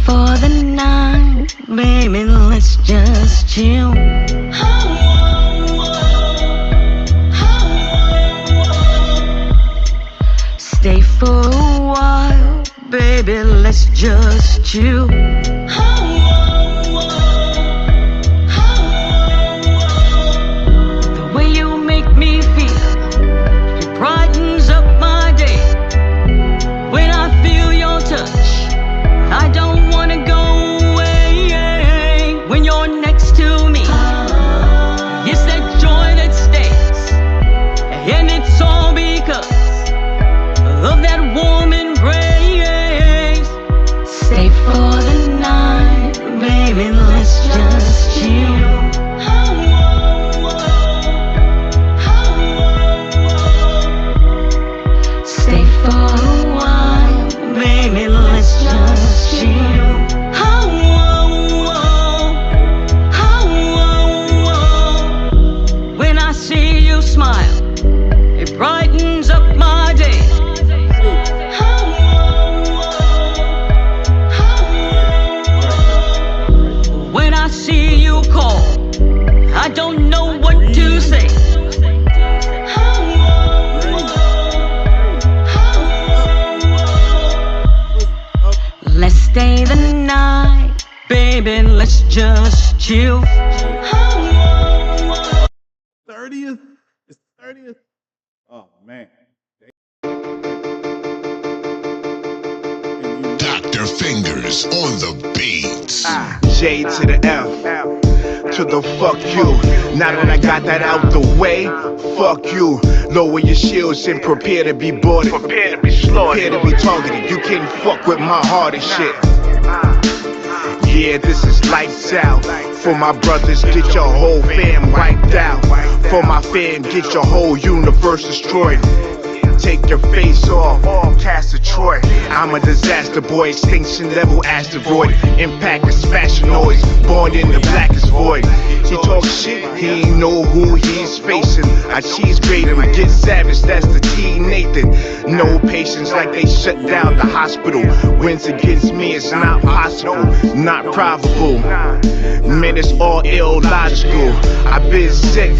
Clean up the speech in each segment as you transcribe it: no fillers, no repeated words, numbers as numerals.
for the night, baby, let's just chill. Stay for a while, baby, let's just chill. The way you make me feel, it brightens up my day. When I feel your touch, I don't wanna go away. When you're next to me, it's that joy that stays, and it's all because of that warm embrace. Stay for the night, baby, let's just chill. Stay for a while, baby, let's just chill. When I see you smile, it brightens up my day. When I see you call, I don't know what to say. Let's stay the night, baby, let's just chill. 30th? It's 30th? Oh, man. Dr. Fingers on the beats. J to the F, to the fuck you. Now that I got that out the way, fuck you. Lower your shields and prepare to be boarded. Prepare to be slaughtered. Prepare to be targeted. You can't fuck with my heart and shit. Yeah, this is lights out. For my brothers, get your whole fam wiped out. For my fam, get your whole universe destroyed. Take your face off, cast Detroit. I'm a disaster boy, extinction level asteroid. Impact is fashion noise, born in the blackest void. He talks shit, he ain't know who he's facing. I cheese grade him, get savage, that's the TNathan. No patience like they shut down the hospital. Wins against me, it's not possible, not probable. Man, it's all illogical. I've been sick,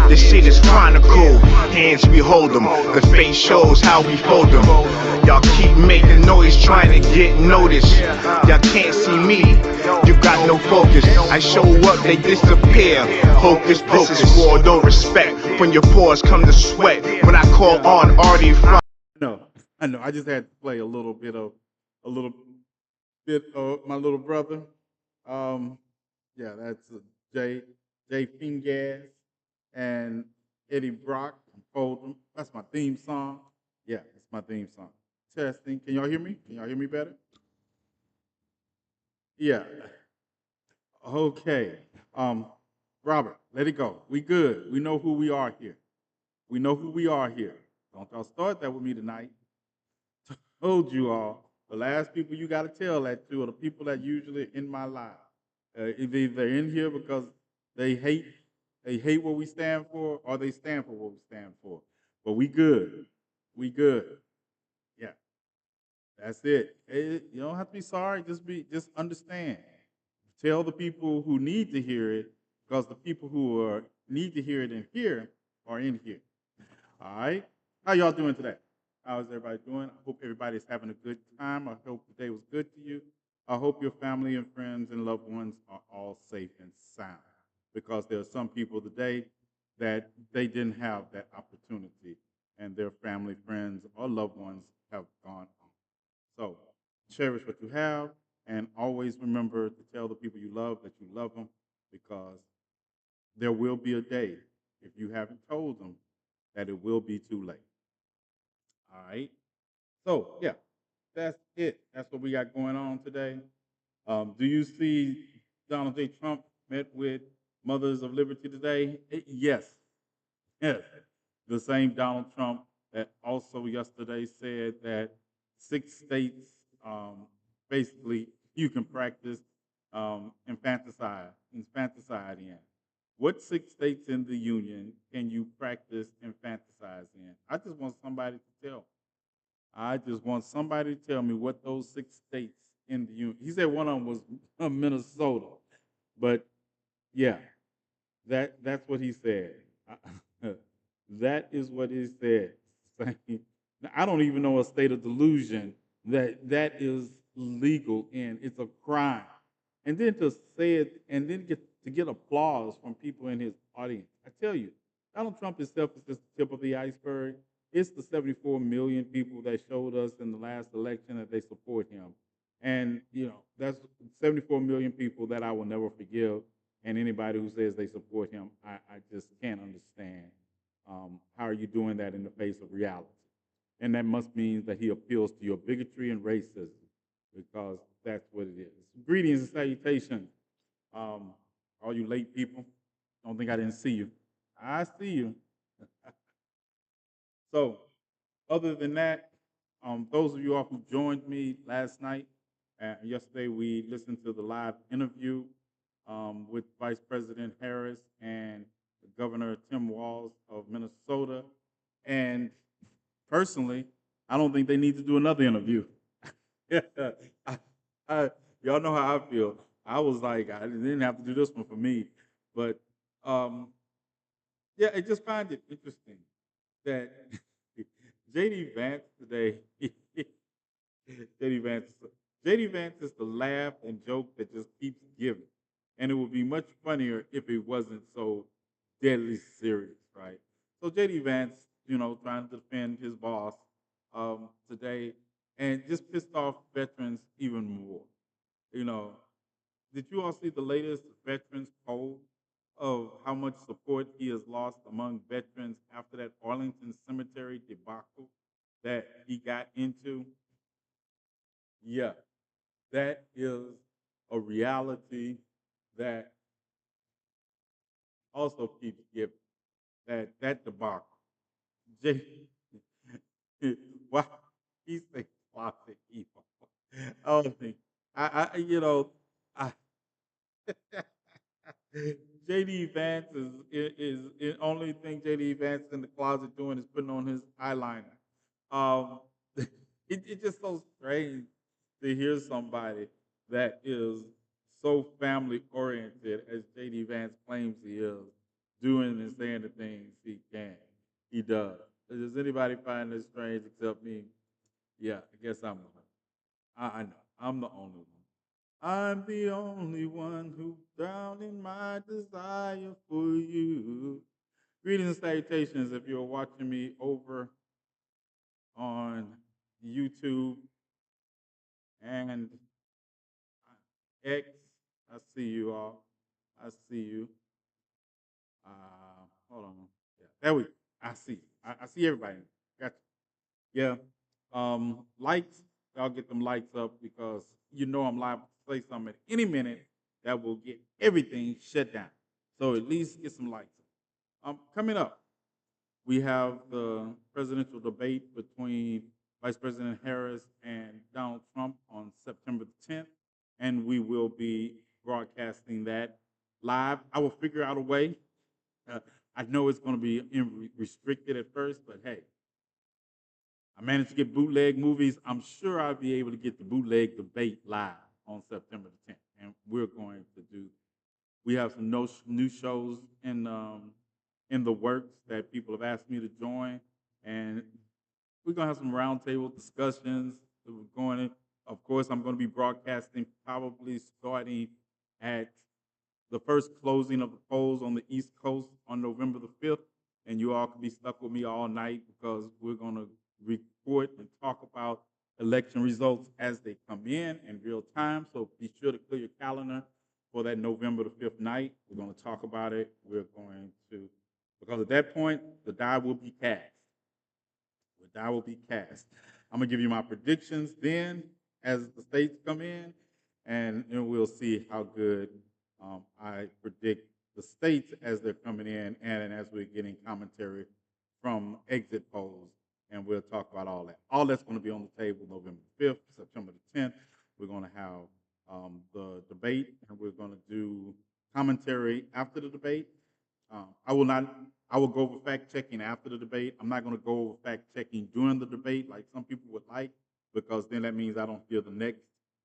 this shit is chronicle. Hands we hold them, the face shows how we fold them. Y'all keep making noise trying to get noticed. Y'all can't see me, you got no focus. I show up, they disappear. Hocus pocus, war, no respect. When your pores come to sweat, when I call on Artie from. I know. I just had to play a little bit of my little brother. Yeah, that's Jay Fingers and Eddie Brock and Fold'em. That's my theme song. Yeah, it's my theme song. Testing. Can y'all hear me? Can y'all hear me better? Yeah. Okay. Robert, let it go. We good. We know who we are here. We know who we are here. Don't y'all start that with me tonight. Told you all. The last people you got to tell that to are the people that usually in my life. Either they're in here because they hate what we stand for, or they stand for what we stand for. But we good. We good. Yeah. That's it. You don't have to be sorry. Just understand. Tell the people who need to hear it, because the people who need to hear it in here are in here. All right. How y'all doing today? How is everybody doing? I hope everybody's having a good time. I hope the day was good to you. I hope your family and friends and loved ones are all safe and sound, because there are some people today that they didn't have that opportunity, and their family, friends, or loved ones have gone on. So cherish what you have, and always remember to tell the people you love that you love them, because there will be a day, if you haven't told them, that it will be too late. All right? So, yeah, that's it. That's what we got going on today. Do you see Donald J. Trump met with Mothers of Liberty today? Yes. Yes. The same Donald Trump that also yesterday said that 6 states, basically, you can practice infanticide in. What 6 states in the union can you practice infanticide in? I just want somebody to tell me. I just want somebody to tell me what those 6 states in the union. He said one of them was Minnesota, but yeah, that's what he said. That is what he said. Now, I don't even know a state of delusion that is legal and it's a crime. And then to say it and then get applause from people in his audience. I tell you, Donald Trump himself is just the tip of the iceberg. It's the 74 million people that showed us in the last election that they support him. And, that's 74 million people that I will never forgive. And anybody who says they support him, I just can't understand how are you doing that in the face of reality. And that must mean that he appeals to your bigotry and racism because that's what it is. Greetings and salutations, all you late people. Don't think I didn't see you. I see you. So, other than that, those of you all who joined me last night, yesterday we listened to the live interview with Vice President Harris and Governor Tim Walz of Minnesota. And personally, I don't think they need to do another interview. I, I, y'all know how I feel. I was like, I didn't have to do this one for me. But yeah, I just find it interesting that JD Vance today, JD Vance, JD Vance is the laugh and joke that just keeps giving. And it would be much funnier if it wasn't so deadly serious, right? So JD Vance, trying to defend his boss today and just pissed off veterans even more. You know, did you all see the latest veterans poll of how much support he has lost among veterans after that Arlington Cemetery debacle that he got into? Yeah, that is a reality that also keeps giving. That debacle. J- Why he say closet evil? I don't think I JD Vance is the only thing JD Vance in the closet doing is putting on his eyeliner. Um, it's just so strange to hear somebody that is so family oriented as JD Vance claims he is, doing and saying the things he can. He does. Does anybody find this strange except me? Yeah, I guess I'm the one. I know. I'm the only one. I'm the only one who drowned in my desire for you. Greetings and salutations if you're watching me over on YouTube and X. I see you all. I see you. Hold on. Yeah, there we go. I see. I see everybody. Gotcha. Yeah. Likes, y'all get them likes up because I'm liable to say something at any minute that will get everything shut down. So at least get some likes up. Coming up, we have the presidential debate between Vice President Harris and Donald Trump on September the 10th, and we will be broadcasting that live. I will figure out a way. Uh, I know it's going to be restricted at first, but hey, I managed to get bootleg movies. I'm sure I'll be able to get the bootleg debate live on September the 10th, and we're going to do. We have some new shows in the works that people have asked me to join, and we're gonna have some roundtable discussions that we're going in. Of course, I'm going to be broadcasting probably starting at the first closing of the polls on the East Coast on November the 5th. And you all can be stuck with me all night because we're going to report and talk about election results as they come in real time. So be sure to clear your calendar for that November the 5th night. We're going to talk about it. Because at that point, the die will be cast. The die will be cast. I'm going to give you my predictions then as the states come in, and we'll see how good I predict the states as they're coming in and as we're getting commentary from exit polls, and we'll talk about all that. All that's going to be on the table November 5th, September the 10th. We're going to have the debate, and we're going to do commentary after the debate. I will go over fact checking after the debate. I'm not going to go over fact checking during the debate like some people would like, because then that means I don't feel the next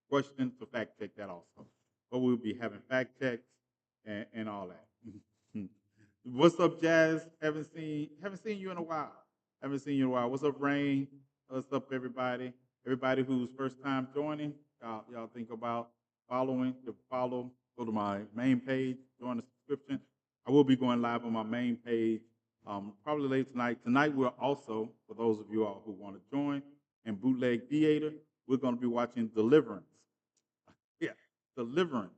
question to fact check that also. But we'll be having fact checks and all that. What's up, Jazz? Haven't seen you in a while. Haven't seen you in a while. What's up, Rain? What's up, everybody? Everybody who's first time joining, y'all think about following. To follow, go to my main page, join the subscription. I will be going live on my main page probably late tonight. Tonight we're also, for those of you all who want to join, in Bootleg Theater, we're going to be watching Deliverance. Yeah, Deliverance.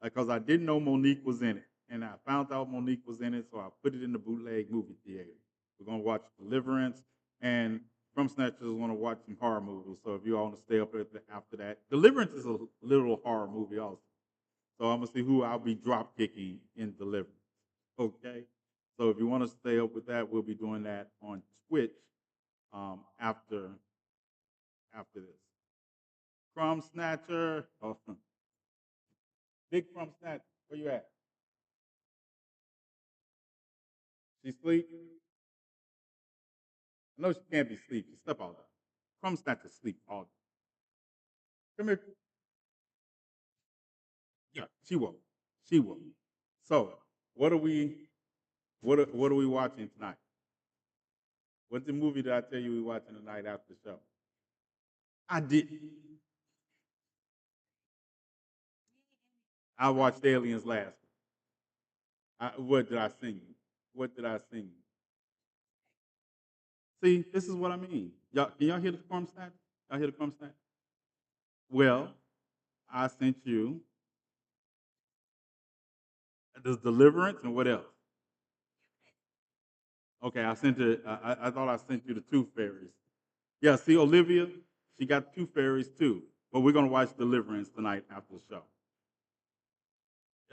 Because I didn't know Monique was in it. And I found out Monique was in it, so I put it in the Bootleg movie theater. We're going to watch Deliverance. And From Snatchers want to watch some horror movies. So if you all want to stay up after that. Deliverance is a literal horror movie also. So I'm going to see who I'll be drop kicking in Deliverance. Okay? So if you want to stay up with that, we'll be doing that on Twitch after this. Crumb Snatcher. Oh, Big Crumb Snatcher. Where you at? She sleep? I know she can't be asleep. She slept all day. Crumb Snatcher sleep all day. Come here. Yeah, she woke. She woke. So, what are we watching tonight? What's the movie that I tell you we're watching tonight after the show? I did. I watched Aliens last. What did I sing? What did I sing? See, this is what I mean. Can y'all hear the crumb snatch? Y'all hear the crumb snatch? Well, I sent you the Deliverance and what else? Okay, I sent it. I thought I sent you the Tooth Fairies. Yeah, see, Olivia, she got Tooth Fairies too. But we're gonna watch Deliverance tonight after the show.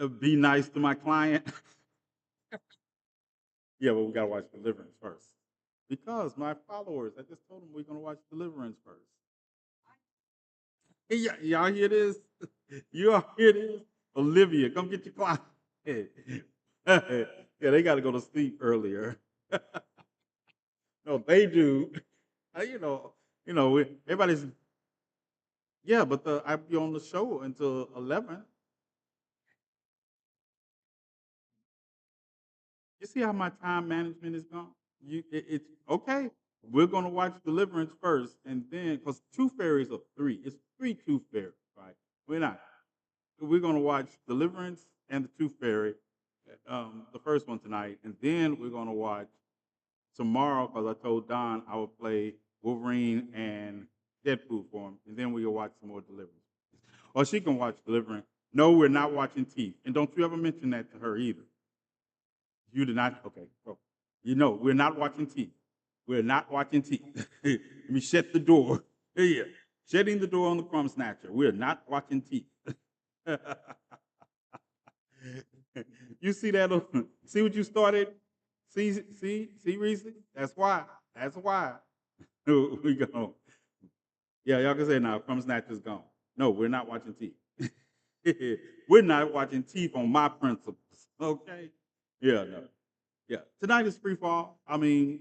Be nice to my client. Yeah, but we gotta watch Deliverance first. Because my followers, I just told them we're gonna watch Deliverance first. Hey, y'all hear this? Y'all hear this? Olivia, come get your client. Yeah, they gotta go to sleep earlier. No, they do. Everybody's. Yeah, but I'd be on the show until 11. You see how my time management is gone? It's okay. We're gonna watch Deliverance first, and then because Tooth Fairies are three. It's three Tooth Fairies, right? We're not. We're gonna watch Deliverance and the Tooth Fairy, the first one tonight, and then we're gonna watch tomorrow because I told Don I would play Wolverine and Deadpool for him, and then we'll watch some more Deliverance. Or she can watch Deliverance. No, we're not watching Teeth, and don't you ever mention that to her either. You did not. Okay. So, we're not watching Teeth. We're not watching Teeth. Let me shut the door. Yeah. Shutting the door on the crumb snatcher. We're not watching Teeth. You see that? See what you started? See, Reese? That's why. That's why. We go. Yeah, y'all can say now, crumb snatcher's gone. No, we're not watching Teeth. We're not watching Teeth on my principles. Okay? Yeah, no. Yeah. Tonight is free fall. I mean,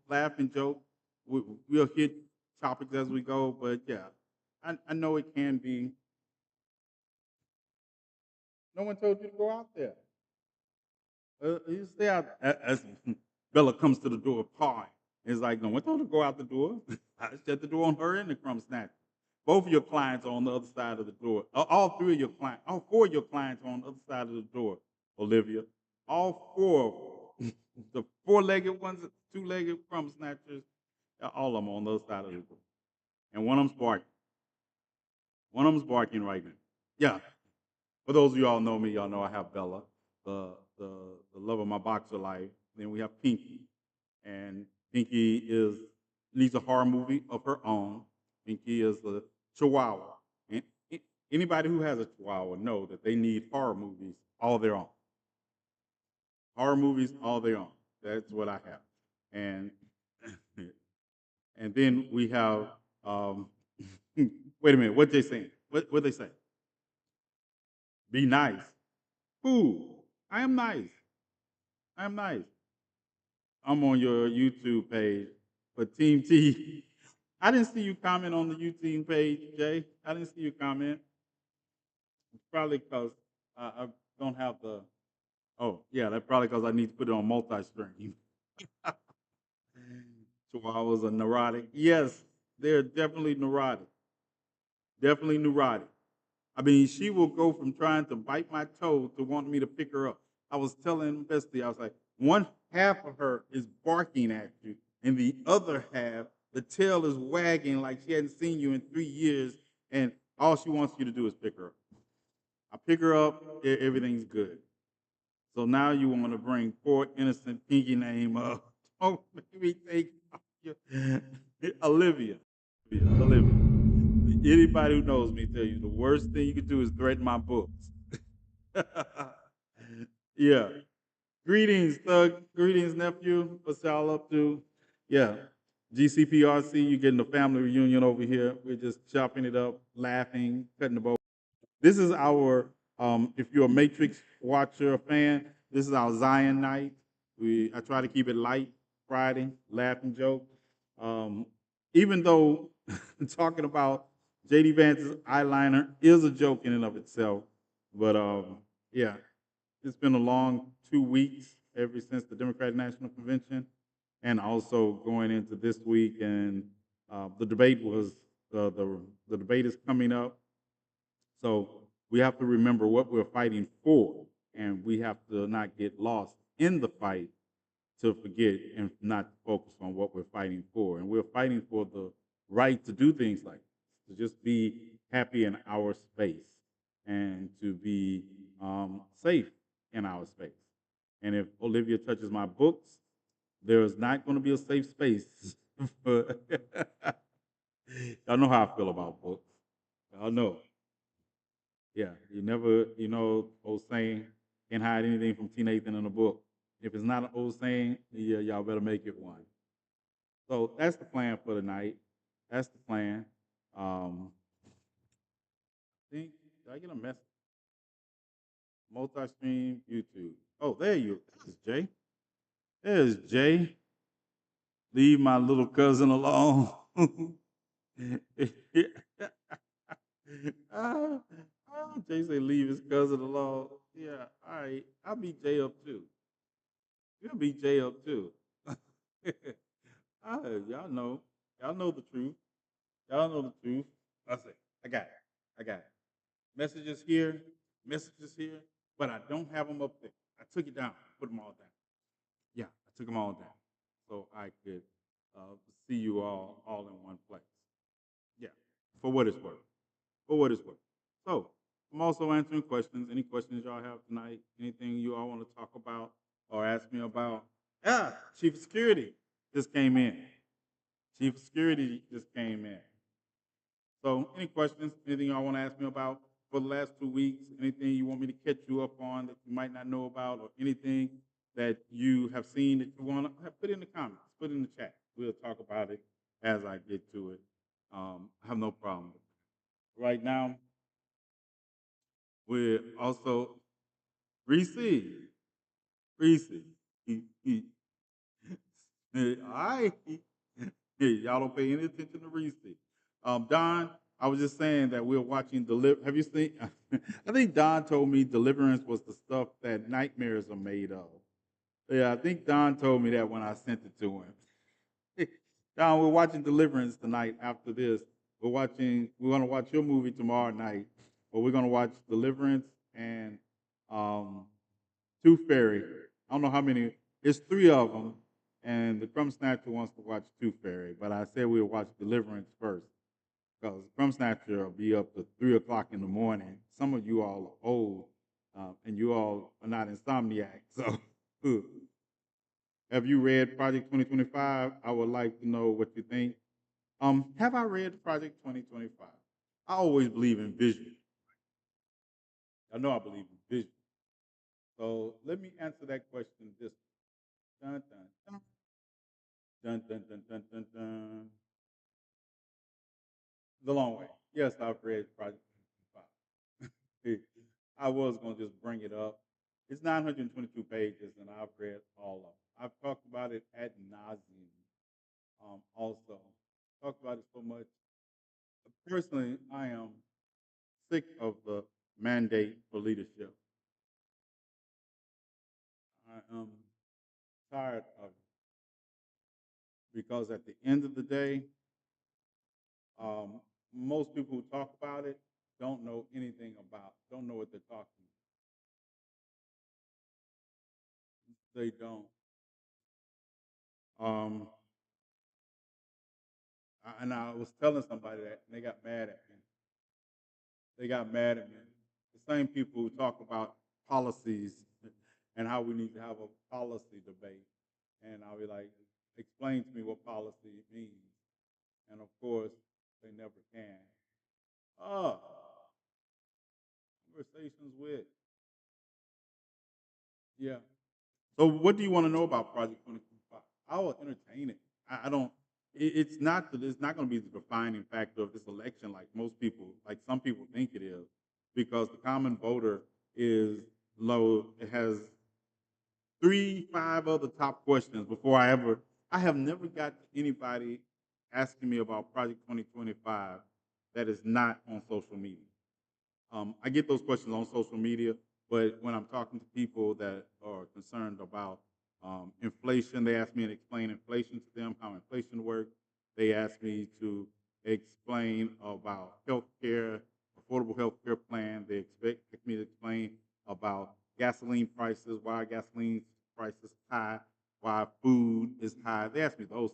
laugh and joke. We'll hit topics as we go, but yeah, I know it can be. No one told you to go out there. You stay out. As Bella comes to the door pawing. It's like, no one told her to go out the door. I shut the door on her and the crumb snatcher. Both of your clients are on the other side of the door. All three of your clients, all four of your clients are on the other side of the door, Olivia. All four of them. The four-legged ones, two-legged crumb snatchers, all of them on the other side of the door. And one of them's barking. One of them's barking right now. Yeah. For those of you all know me, y'all know I have Bella, the love of my boxer life. Then we have Pinky. And Pinky needs a horror movie of her own. Pinky is a Chihuahua. And anybody who has a Chihuahua know that they need horror movies all their own. Horror movies all their own. That's what I have. And and then we have wait a minute, what they saying? What they say? Be nice. Who? I am nice. I am nice. I'm on your YouTube page, but Team T, I didn't see you comment on the YouTube page, Jay. I didn't see you comment. It's probably because I don't have the. Oh, yeah, that's probably because I need to put it on multi-stream. Chihuahuas are neurotic. Yes, they're definitely neurotic. Definitely neurotic. I mean, she will go from trying to bite my toe to wanting me to pick her up. I was telling Bestie, I was like, one half of her is barking at you, and the other half, the tail is wagging like she hadn't seen you in 3 years, and all she wants you to do is pick her up. I pick her up, everything's good. So now you want to bring poor innocent Pinky name up. Don't make me think you. Olivia. Olivia. Anybody who knows me tell you the worst thing you could do is threaten my books. Yeah. Greetings, Thug. Greetings, nephew. What's y'all up to? Yeah. GCPRC, you're getting a family reunion over here. We're just chopping it up, laughing, cutting the bow. This is our, if you're a Matrix watcher or fan, this is our Zion night. I try to keep it light, Friday, laugh and joke. Even though talking about JD Vance's eyeliner is a joke in and of itself, but yeah, it's been a long 2 weeks ever since the Democratic National Convention, and also going into this week, and the debate was the debate is coming up, so we have to remember what we're fighting for, and we have to not get lost in the fight to forget and not focus on what we're fighting for. And we're fighting for the right to do things like this, to just be happy in our space and to be safe in our space. And if Olivia touches my books, there is not going to be a safe space. Y'all know how I feel about books. Y'all know. Yeah, you never, old saying, can't hide anything from TNathan in a book. If it's not an old saying, yeah, y'all better make it one. So that's the plan for tonight. That's the plan. I think, did I get a message? Multi-stream YouTube. Oh, there you. There's Jay. There's Jay. Leave my little cousin alone. Ah, Jay say leave his cousin alone. Yeah, all right. I'll beat Jay up too. You'll beat Jay up too. Y'all know. Y'all know the truth. Y'all know the truth. I say, I got it. I got it. Messages here, but I don't have them up there. I took it down, put them all down. Yeah, I took them all down so I could see you all in one place. Yeah, for what it's worth. For what it's worth. So I'm also answering questions. Any questions y'all have tonight? Anything you all want to talk about or ask me about? Ah, Chief of Security just came in. Chief of Security just came in. So any questions? Anything y'all want to ask me about for the last 2 weeks? Anything you want me to catch you up on that you might not know about, or anything that you have seen that you want to put in the comments, put in the chat. We'll talk about it as I get to it. I have no problem with it. Right now, we're also Reese. Reese. All right. Y'all don't pay any attention to Reese. Don, I was just saying that we're watching Have you seen? I think Don told me Deliverance was the stuff that nightmares are made of. Yeah, I think Don told me that when I sent it to him. Don, we're watching Deliverance tonight. After this, we're going to watch your movie tomorrow night, but we're going to watch Deliverance and Tooth Fairy. I don't know how many. It's three of them, and the Crumb Snatcher wants to watch Tooth Fairy, but I said we'll watch Deliverance first because Crumb Snatcher will be up to 3 o'clock in the morning. Some of you all are old, and you all are not insomniacs. So, have you read Project 2025? I would like to know what you think. Have I read Project 2025? I always believe in vision. I know I believe in vision. So let me answer that question this way. Dun, dun, dun. Dun, dun, dun, dun, dun, dun. The Long Way. Yes, I've read Project 25. I was going to just bring it up. It's 922 pages, and I've read all of it. I've talked about it ad nauseum also. talk about it so much. Personally, I am sick of the mandate for leadership. I am tired of it because at the end of the day, um, most people who talk about it don't know anything about, don't know what they're talking about. They don't. Um, and I was telling somebody that, and they got mad at me. They got mad at me. The same people who talk about policies and how we need to have a policy debate. And I'll be like, explain to me what policy means. And of course, they never can. Oh, conversations with. Yeah. So what do you want to know about Project 2025? I will entertain it. I don't. It's not. It's not going to be the defining factor of this election, like most people, like some people think it is, because the common voter is low. It has 5 other top questions before I ever. I have never got anybody asking me about Project 2025 that is not on social media. I get those questions on social media, but when I'm talking to people that are concerned about inflation, they ask me to explain inflation to them, how inflation works. They ask me to explain about health care, affordable health care plan. They expect me to explain about gasoline prices, why gasoline prices high, why food is high. They ask me those.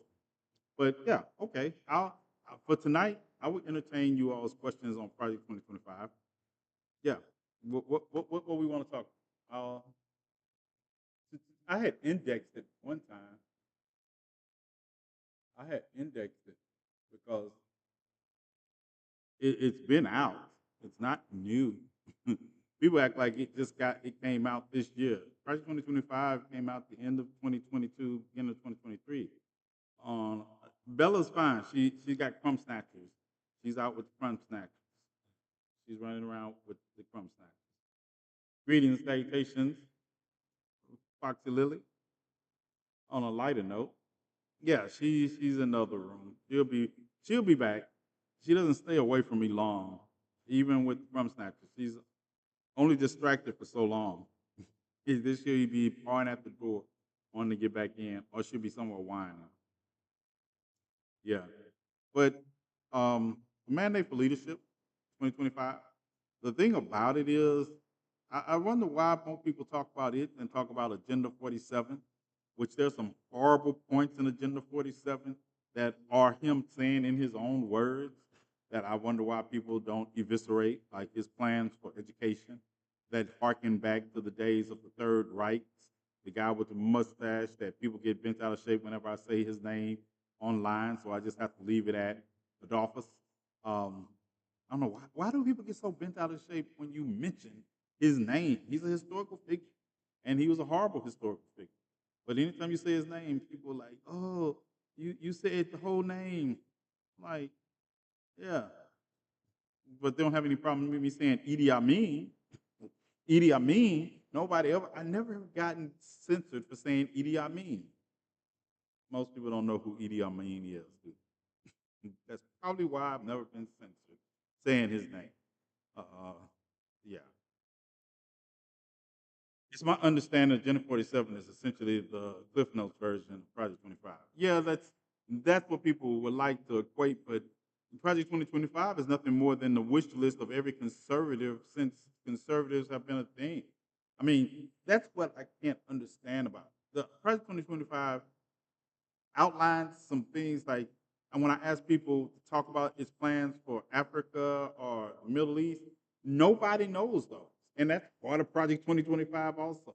But yeah, okay. For tonight, I would entertain you all's questions on Project 2025. Yeah. What we want to talk? Uh, I had indexed it one time. I had indexed it because it's been out. It's not new. People act like it came out this year. Project 2025 came out the end of 2022, beginning of 2023. Bella's fine. She got crumb snatchers. She's out with the crumb snatchers. She's running around with the crumb snatchers. Greetings, salutations, Foxy Lily. On a lighter note, yeah, she's in the other room. She'll be back. She doesn't stay away from me long, even with crumb snatchers. She's only distracted for so long. This year he'd be pawing at the door, wanting to get back in, or she'll be somewhere whining. Yeah, but mandate for leadership, 2025. The thing about it is, I wonder why more people talk about it than talk about Agenda 47, which there's some horrible points in Agenda 47 that are him saying in his own words that I wonder why people don't eviscerate, like his plans for education that harken back to the days of the Third Reich, the guy with the mustache that people get bent out of shape whenever I say his name online, so I just have to leave it at Adolphus. I don't know why do people get so bent out of shape when you mention his name? He's a historical figure, and he was a horrible historical figure. But anytime you say his name, people are like, "Oh, you said the whole name." I'm like, yeah, but they don't have any problem with me saying Idi Amin. Idi Amin. Nobody ever. I never have gotten censored for saying Idi Amin. Most people don't know who Idi Amin is. That's probably why I've never been censored saying his name. Yeah. It's my understanding that Agenda 47 is essentially the Cliff Notes version of Project 25. Yeah, that's what people would like to equate, but Project 2025 is nothing more than the wish list of every conservative since conservatives have been a thing. I mean, that's what I can't understand about it. The Project 2025 outlines some things like, and when I ask people to talk about its plans for Africa or Middle East, nobody knows those. And that's part of Project 2025 also.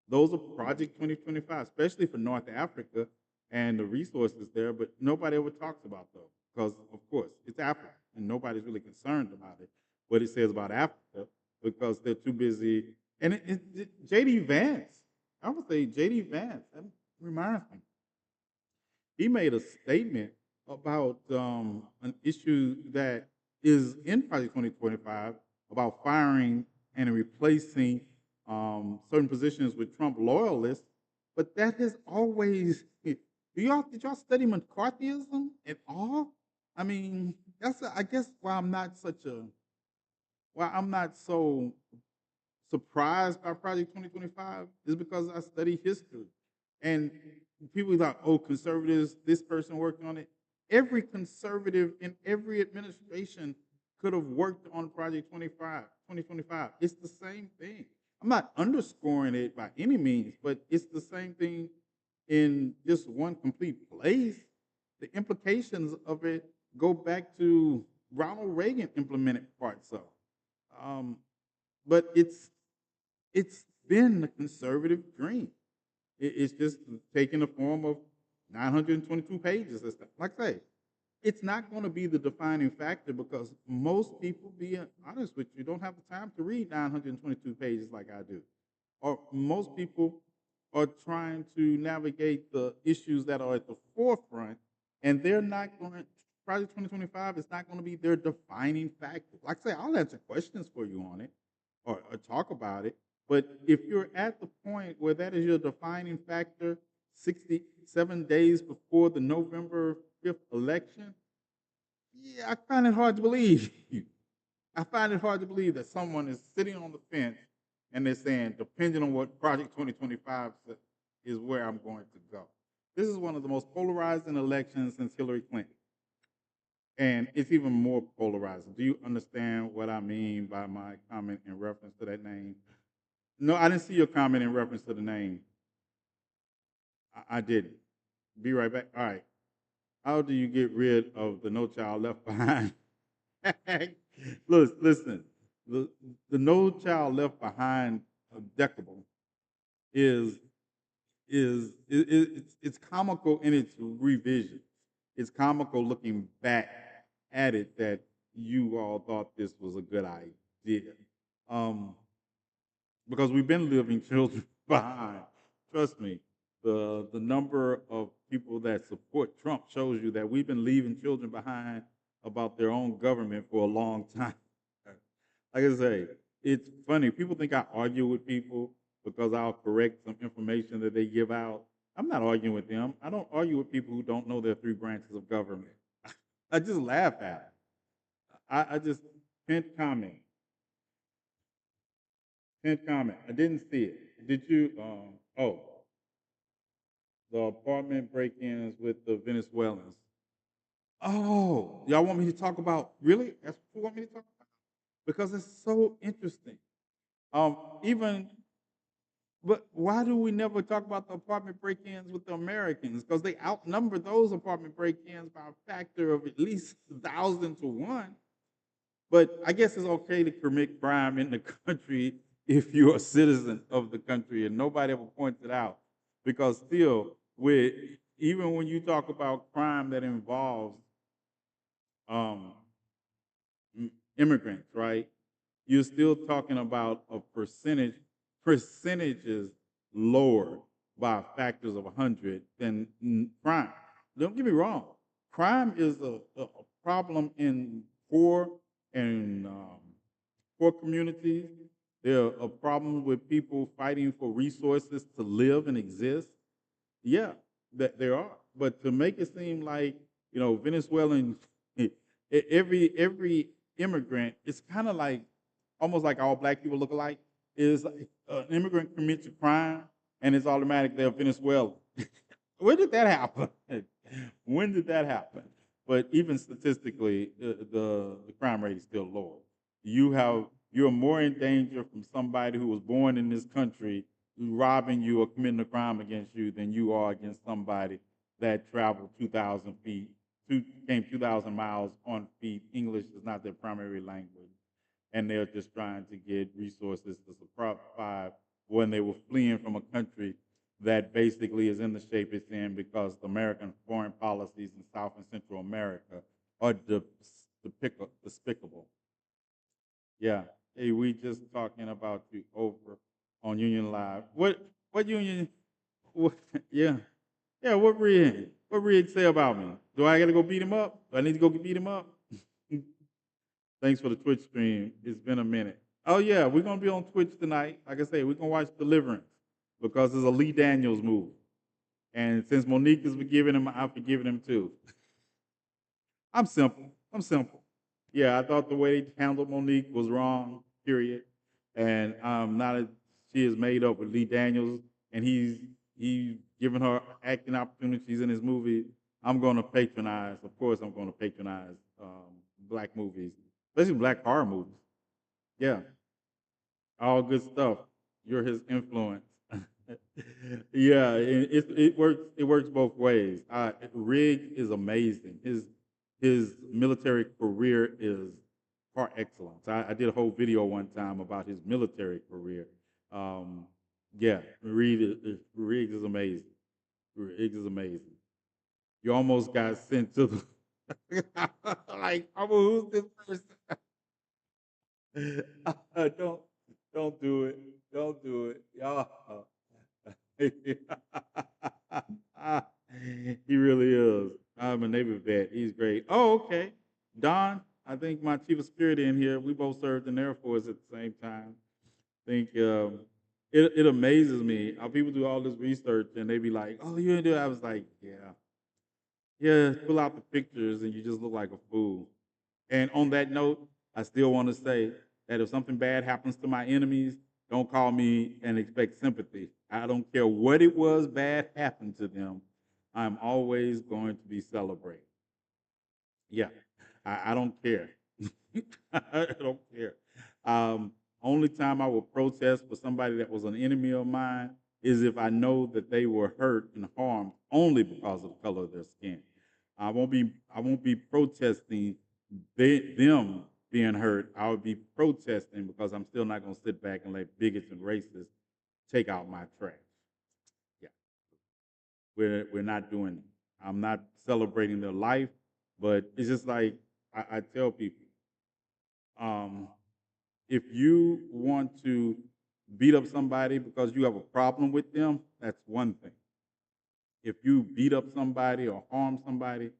Those are Project 2025, especially for North Africa and the resources there, but nobody ever talks about those because, of course, it's Africa and nobody's really concerned about it, what it says about Africa, because they're too busy. And J.D. Vance, I would say J.D. Vance, that reminds me, he made a statement about an issue that is in Project 2025 about firing and replacing certain positions with Trump loyalists, but that has always Did y'all study McCarthyism at all? I mean, I guess why I'm not so surprised by Project 2025 is because I study history. And people like, oh, conservatives, this person worked on it. Every conservative in every administration could have worked on Project 2025. It's the same thing. I'm not underscoring it by any means, but it's the same thing in just one complete place. The implications of it go back to Ronald Reagan implemented parts of. Um, but it's been the conservative dream. It's just taking the form of 922 pages and stuff. Like I say, it's not going to be the defining factor because most people, being honest with you, don't have the time to read 922 pages like I do. Or most people are trying to navigate the issues that are at the forefront, and they're not going to, Project 2025 is not going to be their defining factor. Like I say, I'll answer questions for you on it or talk about it. But if you're at the point where that is your defining factor 67 days before the November 5th election, yeah, I find it hard to believe. I find it hard to believe that someone is sitting on the fence and they're saying, depending on what Project 2025 is where I'm going to go. This is one of the most polarizing elections since Hillary Clinton. And it's even more polarizing. Do you understand what I mean by my comment in reference to that name? No, I didn't see your comment in reference to the name. I didn't. Be right back. All right. How do you get rid of the No Child Left Behind? Listen. The No Child Left Behind decable is it's comical in its revision. It's comical looking back at it that you all thought this was a good idea. Because we've been leaving children behind. Trust me, the number of people that support Trump shows you that we've been leaving children behind about their own government for a long time. Like I say, it's funny. People think I argue with people because I'll correct some information that they give out. I'm not arguing with them. I don't argue with people who don't know their three branches of government. I just laugh at it. I just can't comment. Can't comment. I didn't see it. Did you? Oh, the apartment break-ins with the Venezuelans. Oh, y'all want me to talk about? Really? That's what you want me to talk about? Because it's so interesting. Even, but why do we never talk about the apartment break-ins with the Americans? Because they outnumber those apartment break-ins by a factor of at least 1,000 to 1. But I guess it's okay to commit crime in the country if you're a citizen of the country, and nobody ever points it out. Because still, even when you talk about crime that involves um, immigrants, right? You're still talking about a percentages lower by factors of 100 than crime. Don't get me wrong. Crime is a problem in poor and poor communities. There are a problem with people fighting for resources to live and exist. Yeah, that there are. But to make it seem like, Venezuelan, every immigrant, it's kind of like almost like all black people look alike. Is like an immigrant commits a crime and it's automatic they're Venezuelan. When did that happen? When did that happen? But even statistically, the crime rate is still lower. You're more in danger from somebody who was born in this country robbing you or committing a crime against you than you are against somebody that traveled 2,000 feet, came 2,000 miles on feet. English is not their primary language, and they're just trying to get resources to survive when they were fleeing from a country that basically is in the shape it's in because the American foreign policies in South and Central America are despicable. Yeah. Hey, we just talking about you over on Union Live. What union? What, yeah. Yeah, what Rig? What Rig say about me? Do I gotta go beat him up? Do I need to go beat him up? Thanks for the Twitch stream. It's been a minute. Oh yeah, we're gonna be on Twitch tonight. Like I say, we're gonna watch Deliverance because it's a Lee Daniels movie. And since Monique has forgiven him, I've forgiven him too. I'm simple. I'm simple. Yeah, I thought the way they handled Monique was wrong, period. And now that she is made up with Lee Daniels and he's giving her acting opportunities in his movie, I'm going to patronize. Of course, I'm going to patronize black movies, especially black horror movies. Yeah, all good stuff. You're his influence. Yeah, it works. It works both ways. Rig is amazing. His military career is par excellence. I did a whole video one time about his military career. Um, yeah, Riggs is amazing. Riggs is amazing. You almost got sent to the like, oh, who's this person? don't don't do it. Don't do it. Y'all. He really is. I'm a Navy vet. He's great. Oh, okay. Don, I think my chief of security in here, we both served in the Air Force at the same time. I think it amazes me how people do all this research and they be like, oh, you didn't do it. I was like, yeah. Yeah, pull out the pictures and you just look like a fool. And on that note, I still want to say that if something bad happens to my enemies, don't call me and expect sympathy. I don't care what it was bad happened to them. I'm always going to be celebrated. Yeah, I don't care. I don't care. Only time I will protest for somebody that was an enemy of mine is if I know that they were hurt and harmed only because of the color of their skin. I won't be protesting them being hurt. I would be protesting because I'm still not going to sit back and let bigots and racists take out my trash. Yeah, we're not doing it. I'm not celebrating their life, but it's just like I tell people, um, if you want to beat up somebody because you have a problem with them, that's one thing. If you beat up somebody or harm somebody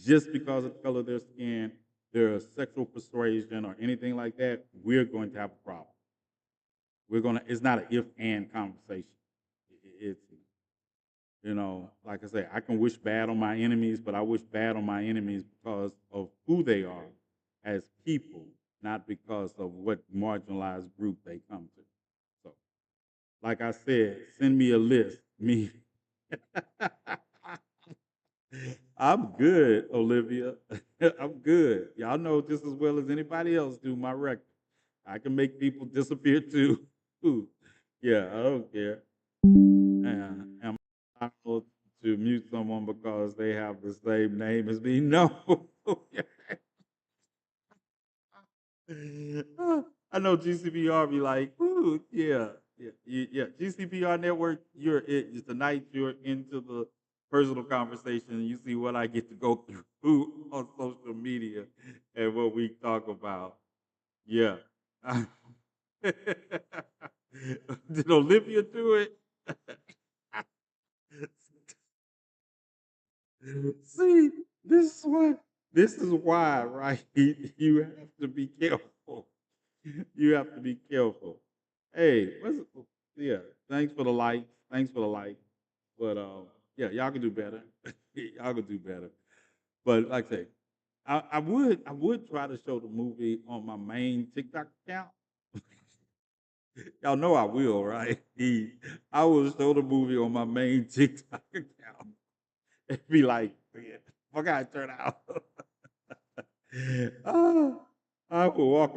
just because of the color of their skin, their sexual persuasion or anything like that, we're going to have a problem. It's not an if and conversation. It's, like I say, I can wish bad on my enemies, but I wish bad on my enemies because of who they are as people, not because of what marginalized group they come to. So, like I said, send me a list. Me. I'm good, Olivia. I'm good. Y'all know just as well as anybody else do my record. I can make people disappear too. Yeah, I don't care. Am I allowed to mute someone because they have the same name as me? No. I know GCPR be like, ooh, yeah, yeah, yeah. GCPR network, you're it. Tonight you're into the personal conversation. You see what I get to go through on social media and what we talk about. Yeah. Did Olivia do it? See, this is why, right? You have to be careful. You have to be careful. Hey, yeah, thanks for the like. Thanks for the like. But yeah, y'all can do better. Y'all can do better. But like I say, I would try to show the movie on my main TikTok account. Y'all know I will, right? I will show the movie on my main TikTok account. And be like, "Man, fuck how it turned out." Ah, I will walk.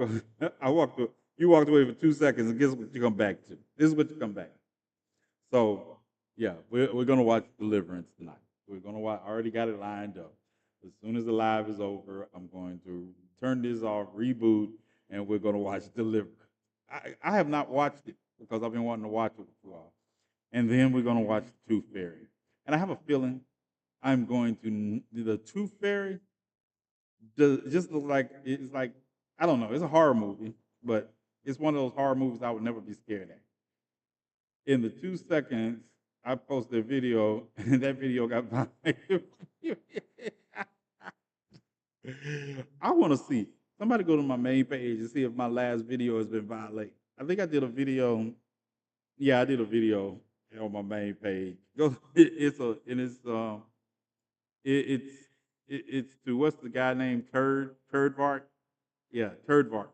I walked. You walked away for 2 seconds, and guess what you come back to? This is what you come back. So, yeah, we're gonna watch Deliverance tonight. We're gonna watch. I already got it lined up. As soon as the live is over, I'm going to turn this off, reboot, and we're gonna watch Deliverance. I have not watched it because I've been wanting to watch it for a while. And then we're gonna watch The Tooth Fairy. And I have a feeling I'm going to the Tooth Fairy. Just look like it's like I don't know. It's a horror movie, but it's one of those horror movies I would never be scared at. In the 2 seconds, I posted a video, and that video got violated. I want to see. Somebody go to my main page and see if my last video has been violated. I think I did a video. Yeah, I did a video, on my main page. Go. It's a and it's it's to what's the guy named Turdvark? Yeah, Turdvark.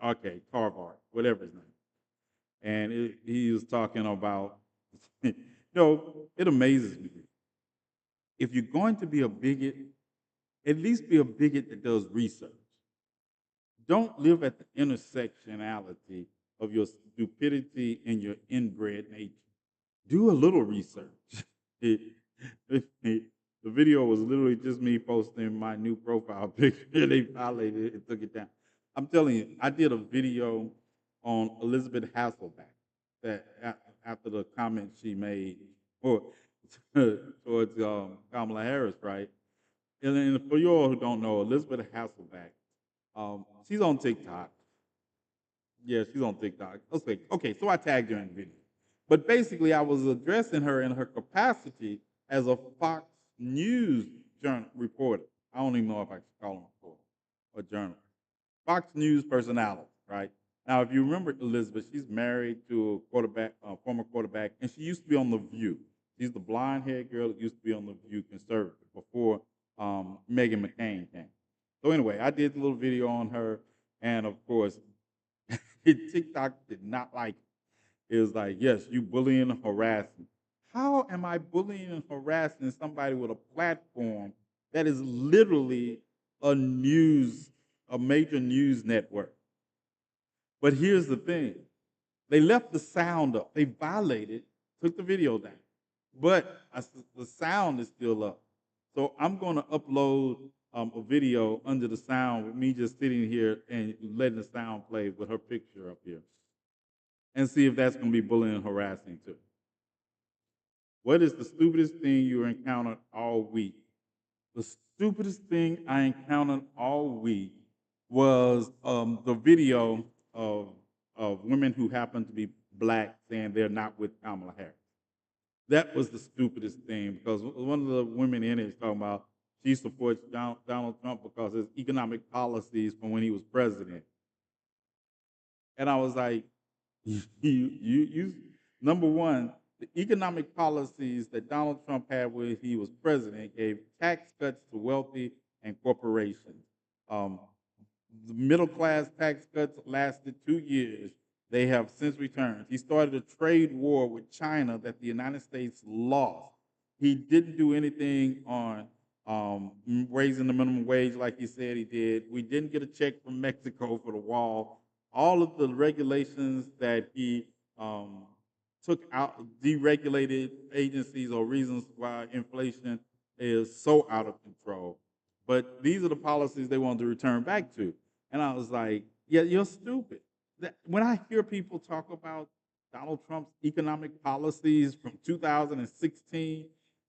Okay, Tarvark, whatever his name. And he was talking about, it amazes me. If you're going to be a bigot, at least be a bigot that does research. Don't live at the intersectionality of your stupidity and your inbred nature. Do a little research. The video was literally just me posting my new profile picture. They violated it and took it down. I'm telling you, I did a video on Elizabeth Hasselbeck that after the comment she made or towards Kamala Harris, right? And then for you all who don't know, Elizabeth Hasselbeck, she's on TikTok. Yeah, she's on TikTok. Okay, so I tagged her in the video. But basically, I was addressing her in her capacity as a Fox News reporter. I don't even know if I should call him a reporter or journalist. Fox News personality, right? Now, if you remember Elizabeth, she's married to a quarterback, former quarterback, and she used to be on The View. She's the blonde haired girl that used to be on The View conservative before Megan McCain came. So anyway, I did a little video on her, and of course, TikTok did not like it. It was like, yes, you bullying and harassing. How am I bullying and harassing somebody with a platform that is literally a major news network? But here's the thing. They left the sound up. They violated, took the video down. But the sound is still up. So I'm going to upload a video under the sound with me just sitting here and letting the sound play with her picture up here and see if that's going to be bullying and harassing too. What is the stupidest thing you encountered all week? The stupidest thing I encountered all week was the video of women who happen to be black saying they're not with Kamala Harris. That was the stupidest thing because one of the women in it is talking about she supports Donald Trump because his economic policies from when he was president. And I was like, you number one, the economic policies that Donald Trump had when he was president gave tax cuts to wealthy and corporations. The middle class tax cuts lasted 2 years. They have since returned. He started a trade war with China that the United States lost. He didn't do anything on raising the minimum wage like he said he did. We didn't get a check from Mexico for the wall. All of the regulations that he took out, deregulated agencies or reasons why inflation is so out of control. But these are the policies they wanted to return back to. And I was like, yeah, you're stupid. When I hear people talk about Donald Trump's economic policies from 2016,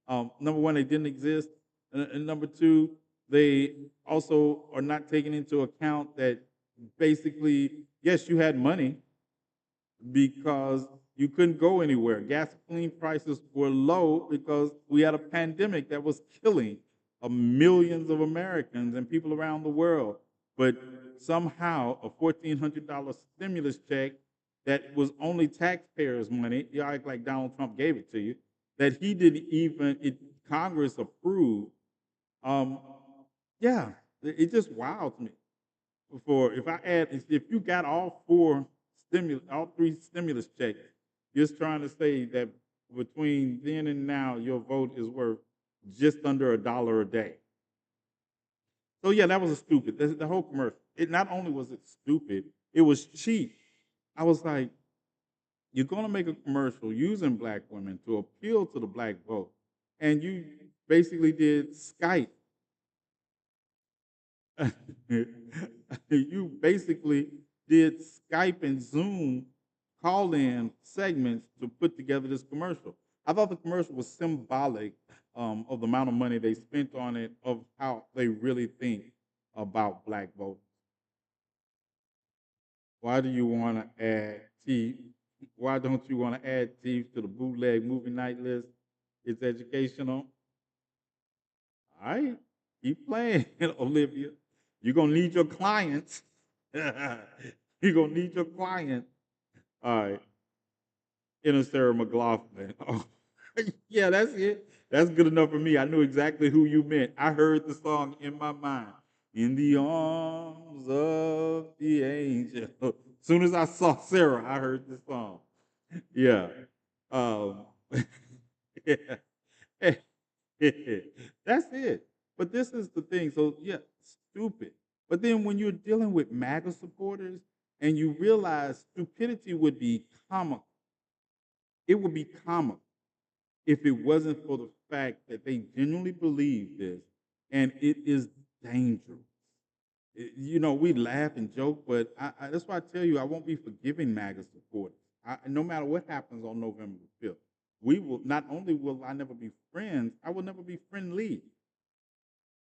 number one, they didn't exist. And number two, they also are not taking into account that basically, yes, you had money because you couldn't go anywhere. Gasoline prices were low because we had a pandemic that was killing millions of Americans and people around the world. But somehow a $1,400 stimulus check that was only taxpayers' money, you act like Donald Trump gave it to you, that he didn't even, Congress approved. Yeah, it just wild to me. If you got all three stimulus checks, just trying to say that between then and now, your vote is worth just under $1 a day. So yeah, that was a stupid. The whole commercial. It not only was it stupid, it was cheap. I was like, you're going to make a commercial using black women to appeal to the black vote, and you basically did Skype. You basically did Skype and Zoom call-in segments to put together this commercial. I thought the commercial was symbolic of the amount of money they spent on it, of how they really think about black voters. Why do you want to add teeth? Why don't you want to add teeth to the bootleg movie night list? It's educational. All right, keep playing, Olivia. You're going to need your clients. You're going to need your client. All right. Inner Sarah McLaughlin. Oh, yeah, that's it. That's good enough for me. I knew exactly who you meant. I heard the song in my mind. In the arms of the angel. As soon as I saw Sarah, I heard the song. Yeah. Um, yeah. That's it. But this is the thing. So yeah, stupid. But then when you're dealing with MAGA supporters and you realize stupidity would be comical, it would be comical if it wasn't for the fact that they genuinely believe this, and it is dangerous. You know, we laugh and joke, but that's why I tell you I won't be forgiving MAGA supporters. No matter what happens on November the 5th, we will not only will I never be friends, I will never be friendly.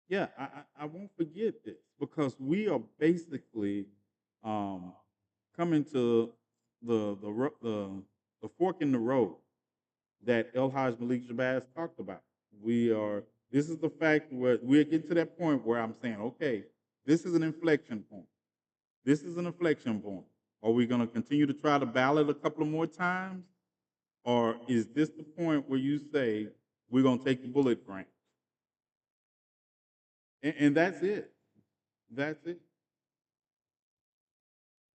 Yeah, I won't forget this because we are basically um, coming to the fork in the road that El Haj Malik Shabazz talked about. We are. This is the fact where we're getting to that point where I'm saying, okay, this is an inflection point. This is an inflection point. Are we going to continue to try to ballot a couple of more times, or is this the point where you say we're going to take the bullet grant? And that's it. That's it.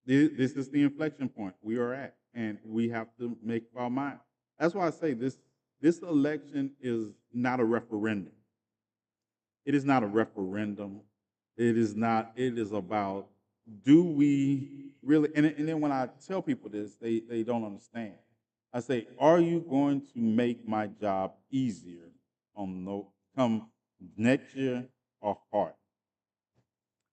This is the inflection point we are at, and we have to make up our mind. That's why I say this election is not a referendum. It is not a referendum. It is not. It is about do we really? And then when I tell people this, they don't understand. I say, are you going to make my job easier on no come next year or harder?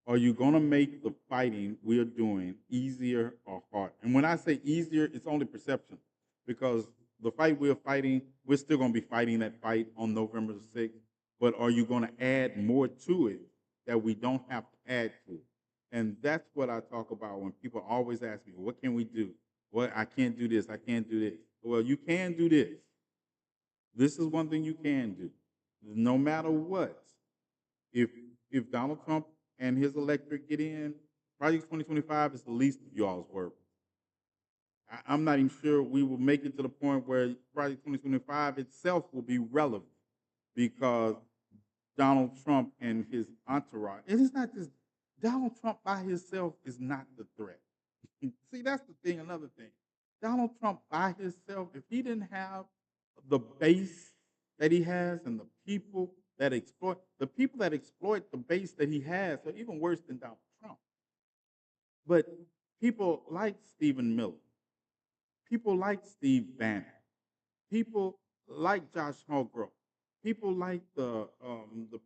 Are you going to make the fighting we're doing easier or harder? And when I say easier, it's only perception because the fight we're fighting, we're still going to be fighting that fight on November the 6th. But are you going to add more to it that we don't have to add to it? And that's what I talk about when people always ask me, what can we do? Well, I can't do this. I can't do this. Well, you can do this. This is one thing you can do. No matter what, if if Donald Trump and his electorate get in, Project 2025 is the least of y'all's work. I'm not even sure we will make it to the point where Project 2025 itself will be relevant because Donald Trump and his entourage. It is not just Donald Trump by himself is not the threat. See, that's the thing. Another thing, Donald Trump by himself, if he didn't have the base that he has and the people that exploit the base that he has are even worse than Donald Trump. But people like Stephen Miller, people like Steve Bannon, people like Josh Hallgrove, people like the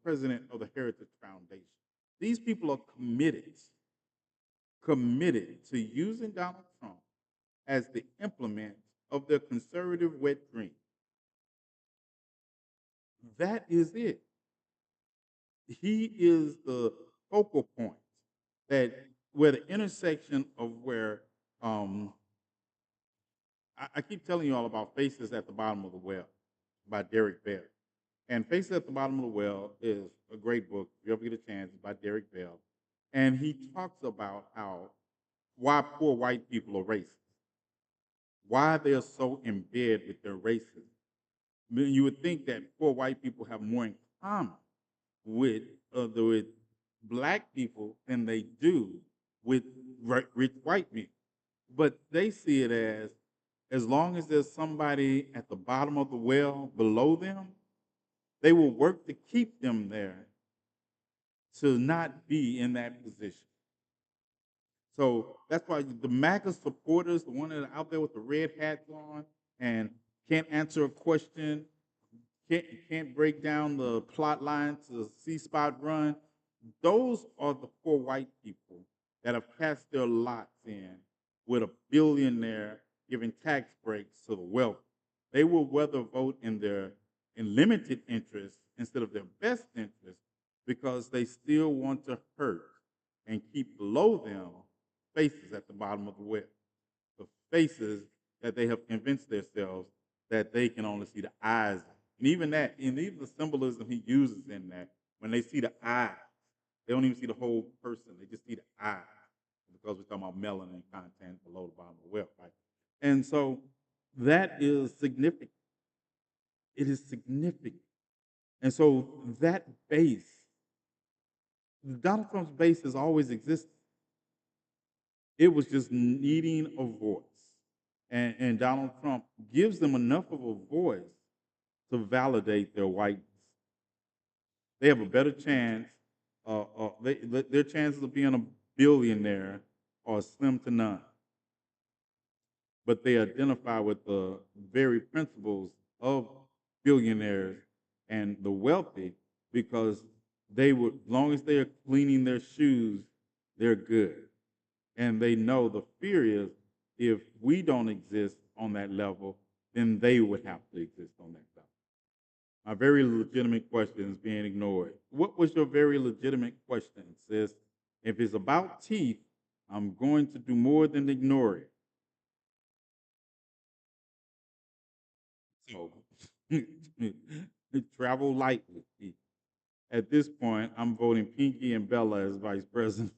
president of the Heritage Foundation. These people are committed to using Donald Trump as the implement of their conservative wet dream. That is it. He is the focal point that where the intersection of where I keep telling you all about Faces at the Bottom of the Well by Derek Bell. And Faces at the Bottom of the Well is a great book. If you ever get a chance, it's by Derek Bell. And he talks about why poor white people are racist, why they're so in bed with their racism. I mean, you would think that poor white people have more in common with with black people than they do with rich white people. But they see it as long as there's somebody at the bottom of the well below them, they will work to keep them there to not be in that position. So that's why the MAGA supporters, the one that are out there with the red hats on and can't answer a question, can't break down the plot line to see spot run, those are the poor white people that have cast their lots in with a billionaire giving tax breaks to the wealthy. They will rather vote in limited interest instead of their best interest because they still want to hurt and keep below them faces at the bottom of the well. The faces that they have convinced themselves that they can only see the eyes. And even that, and even the symbolism he uses in that, when they see the eyes, they don't even see the whole person. They just see the eyes because we're talking about melanin content below the bottom of the well, right? And so That is significant. It is significant. And so that base, Donald Trump's base has always existed. It was just needing a voice. And Donald Trump gives them enough of a voice to validate their whiteness. They have a better chance. Their chances of being a billionaire are slim to none. But they identify with the very principles of billionaires and the wealthy because they would, as long as they are cleaning their shoes, they're good. And they know the fear is if we don't exist on that level, then they would have to exist on that level. My very legitimate question is being ignored. What was your very legitimate question, sis? If it's about teeth, I'm going to do more than ignore it. So travel lightly. At this point, I'm voting Pinky and Bella as vice president.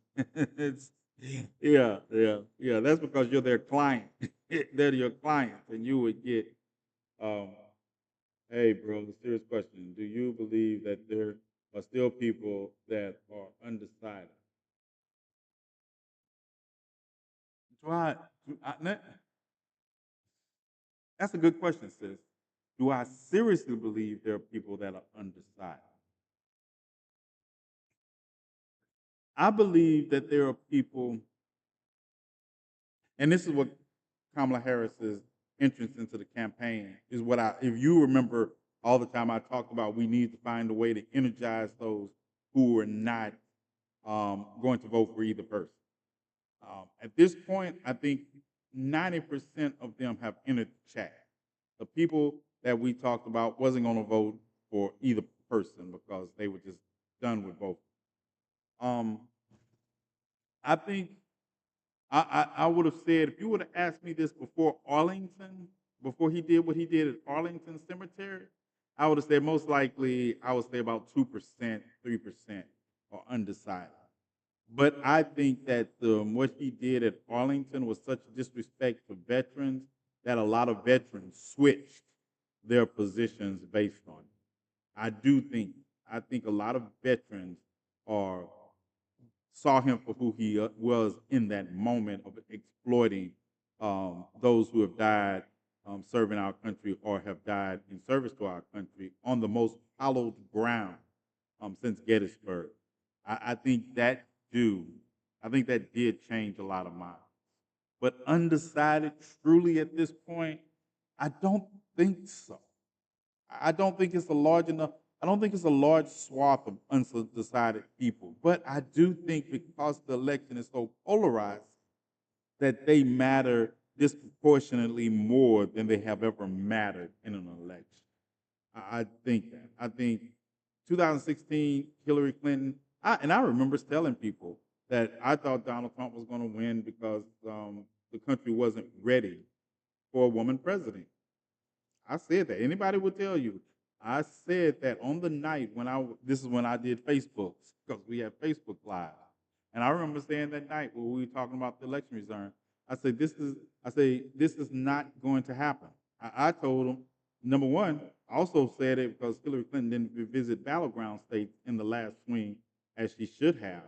Yeah. That's because you're their client. They're your clients, and you would get. Um, hey, bro, serious question. Do you believe that there are still people that are undecided? Do I, that's a good question, sis. Do I seriously believe there are people that are undecided? I believe that there are people, and this is what Kamala Harris's entrance into the campaign is what if you remember all the time I talked about, we need to find a way to energize those who are not going to vote for either person. At this point, I think 90% of them have entered the chat. The people that we talked about wasn't going to vote for either person because they were just done with both. I think I would have said if you would have asked me this before Arlington, before he did what he did at Arlington Cemetery, I would have said most likely I would say about 2%, 3% are undecided. But I think that what he did at Arlington was such disrespect to veterans that a lot of veterans switched their positions based on it. I think a lot of veterans are saw him for who he was in that moment of exploiting those who have died serving our country or have died in service to our country on the most hallowed ground since Gettysburg. I think that I think that did change a lot of minds. But undecided, truly at this point, I don't think so. I don't think it's a large enough. I don't think it's a large swath of undecided people. But I do think because the election is so polarized that they matter disproportionately more than they have ever mattered in an election. I think that. I think 2016, Hillary Clinton, and I remember telling people that I thought Donald Trump was going to win because the country wasn't ready for a woman president. I said that. Anybody would tell you. I said that on the night when this is when I did Facebook, because we had Facebook Live. And I remember saying that night when we were talking about the election return, this is not going to happen. I told them, number one, I also said it because Hillary Clinton didn't visit battleground states in the last swing as she should have.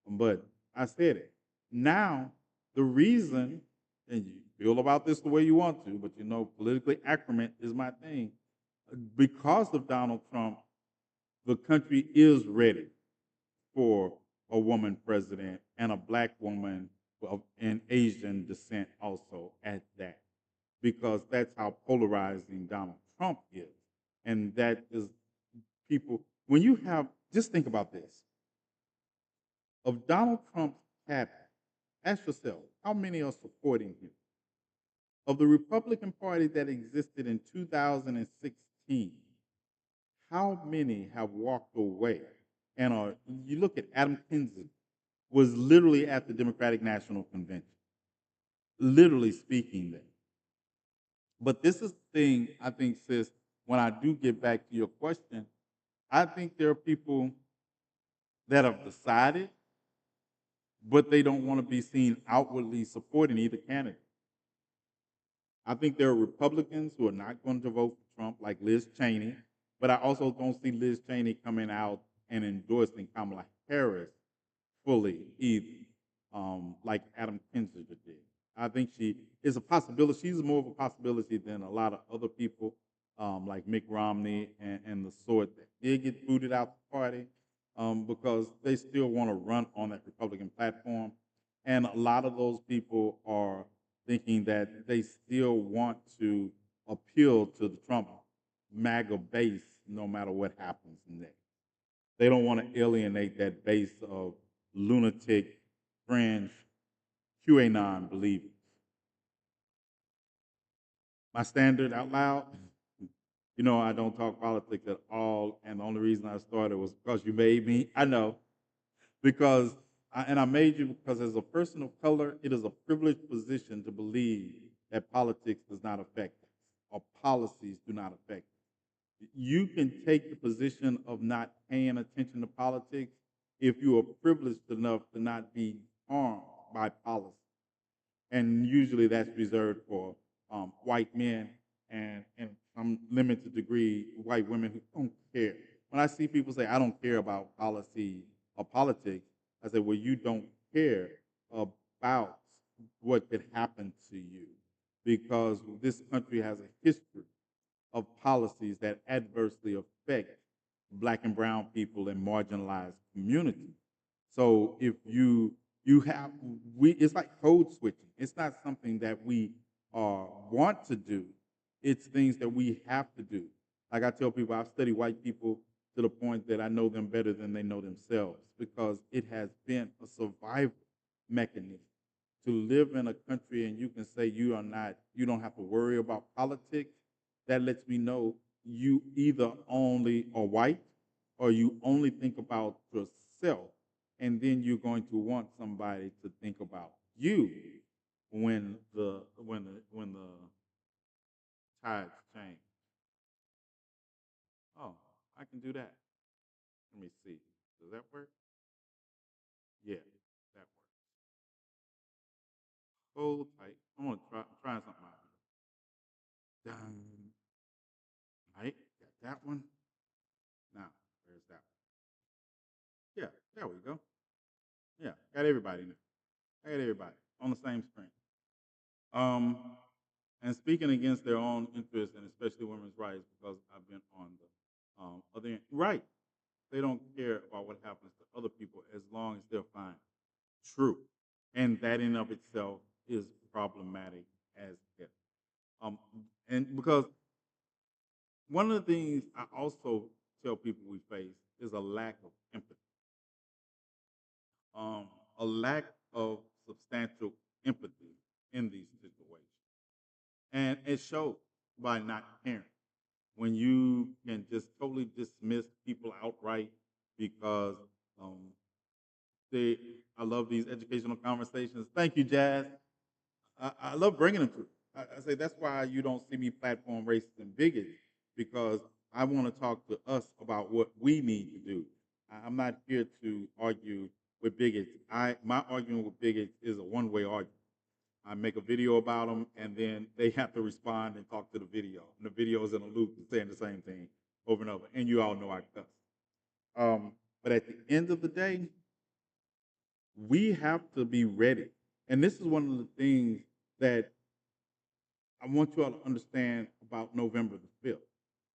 But I said it. Now, the reason, and you feel about this the way you want to, but you know, politically accurate is my thing. Because of Donald Trump, the country is ready for a woman president and a black woman of an Asian descent also at that. Because that's how polarizing Donald Trump is. And that is people, when you have, just think about this. Of Donald Trump's cabinet, ask yourself, how many are supporting him? Of the Republican Party that existed in 2016, how many have walked away and are, you look at Adam Kinzinger, was literally at the Democratic National Convention, literally speaking there. But this is the thing, I think, sis, when I do get back to your question, I think there are people that have decided, but they don't want to be seen outwardly supporting either candidate. I think there are Republicans who are not going to vote for Trump, like Liz Cheney, but I also don't see Liz Cheney coming out and endorsing Kamala Harris fully either, like Adam Kinzinger did. I think she is a possibility. She's more of a possibility than a lot of other people, like Mitt Romney and the sort that did get booted out the party because they still want to run on that Republican platform. And a lot of those people are thinking that they still want to appeal to the Trump MAGA base no matter what happens next. They don't want to alienate that base of lunatic, fringe, QAnon believers. My standard out loud, you know, I don't talk politics at all, and the only reason I started was because you made me. I know, because I made you because as a person of color, it is a privileged position to believe that politics does not affect us or policies do not affect us. You can take the position of not paying attention to politics if you are privileged enough to not be harmed by policy. And usually that's reserved for white men and some limited degree white women who don't care. When I see people say, I don't care about policy or politics, I say, well, you don't care about what could happen to you because this country has a history of policies that adversely affect black and brown people and marginalized communities. So if you have we it's like code switching. It's not something that we want to do. It's things that we have to do. Like I tell people, I've studied white people to the point that I know them better than they know themselves because it has been a survival mechanism to live in a country and you can say you don't have to worry about politics. That lets me know you either only are white or you only think about yourself, and then you're going to want somebody to think about you when the tides change. Oh, I can do that. Let me see. Does that work? Yeah, that works. Hold tight. I'm gonna trying something out. Done. Right, got that one. Now, where's that one? Yeah, there we go. Yeah, got everybody now. I got everybody on the same screen. Um, and speaking against their own interests and especially women's rights, because I've been on the other end. Right, they don't care about what happens to other people as long as they're fine. True, and that in of itself is problematic as hell. Um, and because one of the things I also tell people we face is a lack of empathy, um, a lack of substantial empathy in these situations. And it shows by not caring. When you can just totally dismiss people outright because um, they, I love these educational conversations. Thank you, Jazz. I love bringing them to. I say that's why you don't see me platform racists and bigots because I want to talk to us about what we need to do. I'm not here to argue with bigots. My argument with bigots is a one-way argument. I make a video about them, and then they have to respond and talk to the video. And the video is in a loop saying the same thing over and over. And you all know I cuss. But at the end of the day, we have to be ready. And this is one of the things that I want you all to understand about November the 5th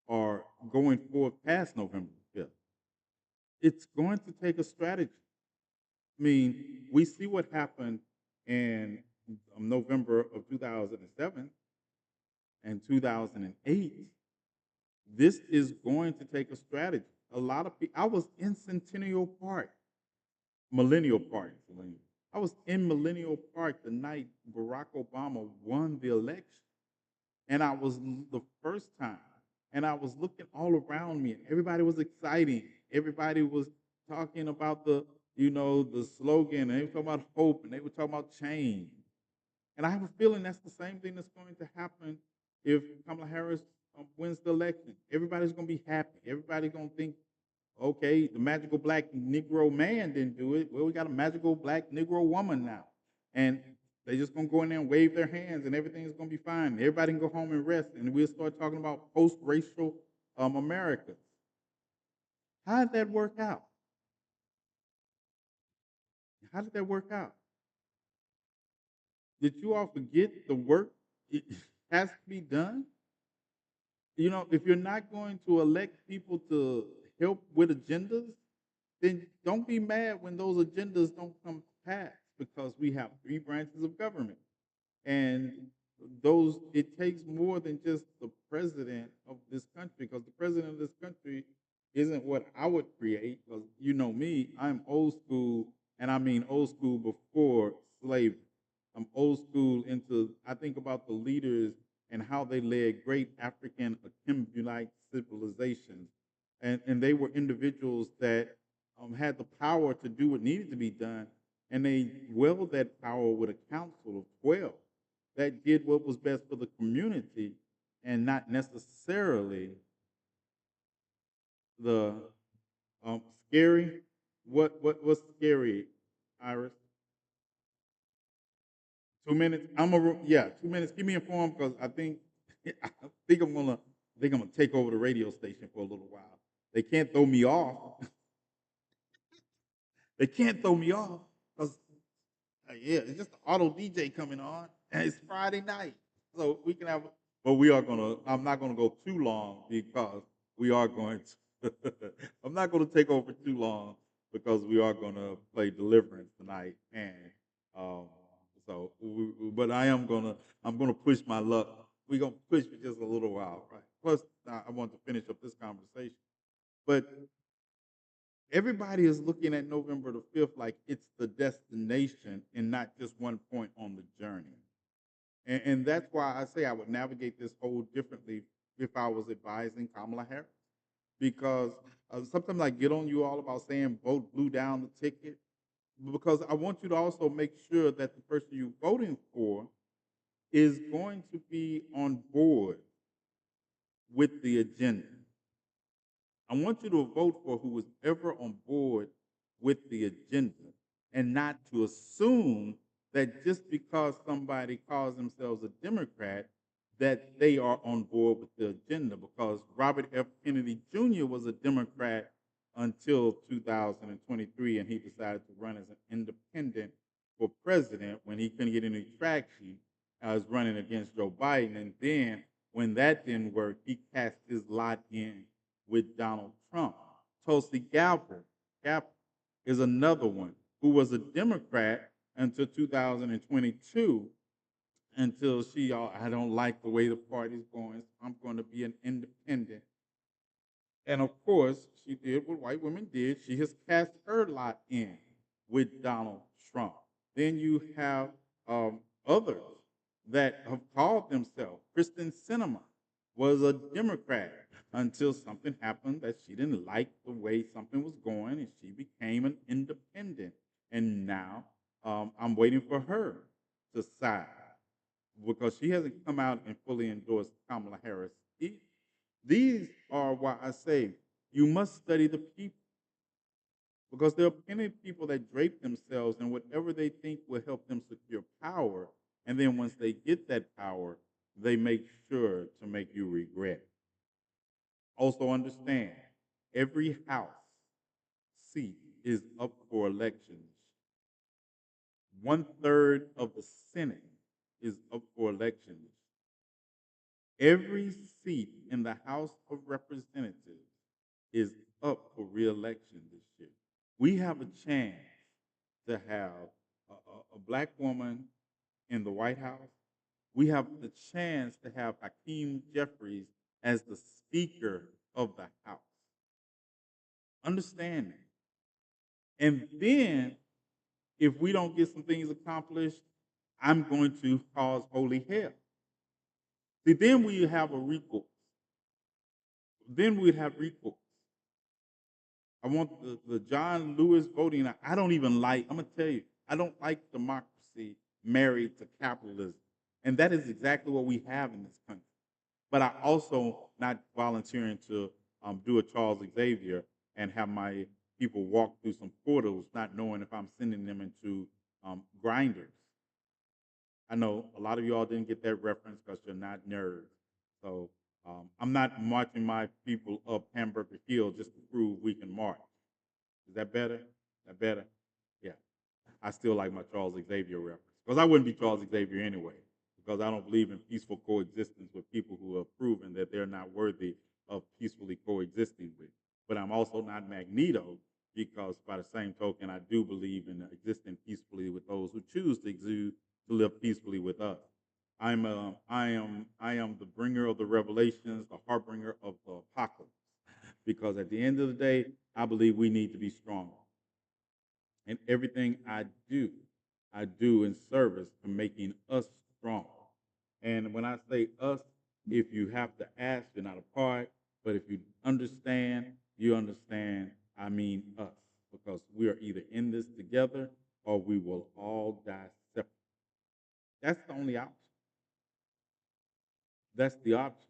or going forward past November the 5th. It's going to take a strategy. I mean, we see what happened in November of 2007 and 2008. This is going to take a strategy. A lot of people, I was in Centennial Park, Millennial Park. I was in Millennial Park the night Barack Obama won the election. And I was the first time. And I was looking all around me, and everybody was exciting. Everybody was talking about the slogan, and they were talking about hope, and they were talking about change. And I have a feeling that's the same thing that's going to happen if Kamala Harris wins the election. Everybody's going to be happy. Everybody's going to think, okay, the magical black Negro man didn't do it. Well, we got a magical black Negro woman now. And They just gonna go in there and wave their hands, and everything's gonna be fine. Everybody can go home and rest, and we'll start talking about post-racial America. How did that work out? How did that work out? Did you all forget the work it has to be done? You know, if you're not going to elect people to help with agendas, then don't be mad when those agendas don't come to pass, because we have three branches of government. And those, it takes more than just the president of this country, because the president of this country isn't what I would create, because you know me, I'm old school, and I mean old school before slavery. I'm old school into, I think about the leaders and how they led great African Akimbolite civilizations. And they were individuals that had the power to do what needed to be done, and they wielded that power with a council of 12 that did what was best for the community, and not necessarily the scary. What's scary, Iris? 2 minutes. Yeah, 2 minutes. Keep me informed, because I think I think I'm gonna take over the radio station for a little while. They can't throw me off. They can't throw me off, because yeah, it's just the auto DJ coming on, and it's Friday night, so we can have. But we are gonna. I'm not gonna go too long, because we are going to. I'm not gonna take over too long, because we are gonna play Deliverance tonight, and um, but I am gonna. I'm gonna push my luck. We're gonna push for just a little while, right? Plus, I want to finish up this conversation, but everybody is looking at November the 5th like it's the destination and not just one point on the journey. And that's why I say I would navigate this whole differently if I was advising Kamala Harris. Because sometimes I get on you all about saying vote blue down the ticket, because I want you to also make sure that the person you're voting for is going to be on board with the agenda. I want you to vote for who is ever on board with the agenda, and not to assume that just because somebody calls themselves a Democrat, that they are on board with the agenda, because Robert F. Kennedy Jr. was a Democrat until 2023, and he decided to run as an independent for president when he couldn't get any traction as running against Joe Biden. And then when that didn't work, he cast his lot in with Donald Trump. Tulsi Gabbard is another one who was a Democrat until 2022, until she, I don't like the way the party's going, so I'm going to be an independent. And of course, she did what white women did. She has cast her lot in with Donald Trump. Then you have others that have called themselves. Kristen Sinema was a Democrat until something happened that she didn't like the way something was going, and she became an independent. And now I'm waiting for her to side, because she hasn't come out and fully endorsed Kamala Harris. These are why I say you must study the people, because there are plenty of people that drape themselves in whatever they think will help them secure power. And then once they get that power, they make sure to make you regret. Also understand, every House seat is up for elections. 1/3 of the Senate is up for elections. Every seat in the House of Representatives is up for reelection this year. We have a chance to have a black woman in the White House. We have the chance to have Hakeem Jeffries as the Speaker of the House. Understand that. And then, if we don't get some things accomplished, I'm going to cause holy hell. See, then we have a recourse. Then we'd have recourse. I want the John Lewis voting. I don't even like, I'm going to tell you, I don't like democracy married to capitalism. And that is exactly what we have in this country. But I also not volunteering to do a Charles Xavier and have my people walk through some portals, not knowing if I'm sending them into grinders. I know a lot of you all didn't get that reference because you're not nerds. So I'm not marching my people up Hamburger Hill just to prove we can march. Is that better? That better? Yeah. I still like my Charles Xavier reference because I wouldn't be Charles Xavier anyway because I don't believe in peaceful coexistence with people who have proven that they're not worthy of peacefully coexisting with. But I'm also not Magneto because, by the same token, I do believe in existing peacefully with those who choose to live peacefully with us. I am the bringer of the revelations, the harbinger of the apocalypse. Because at the end of the day, I believe we need to be strong. And everything I do in service to making us strong. And when I say us, if you have to ask, you're not a part. But if you understand, you understand, I mean us. Because we are either in this together or we will all die separate. That's the only option. That's the option.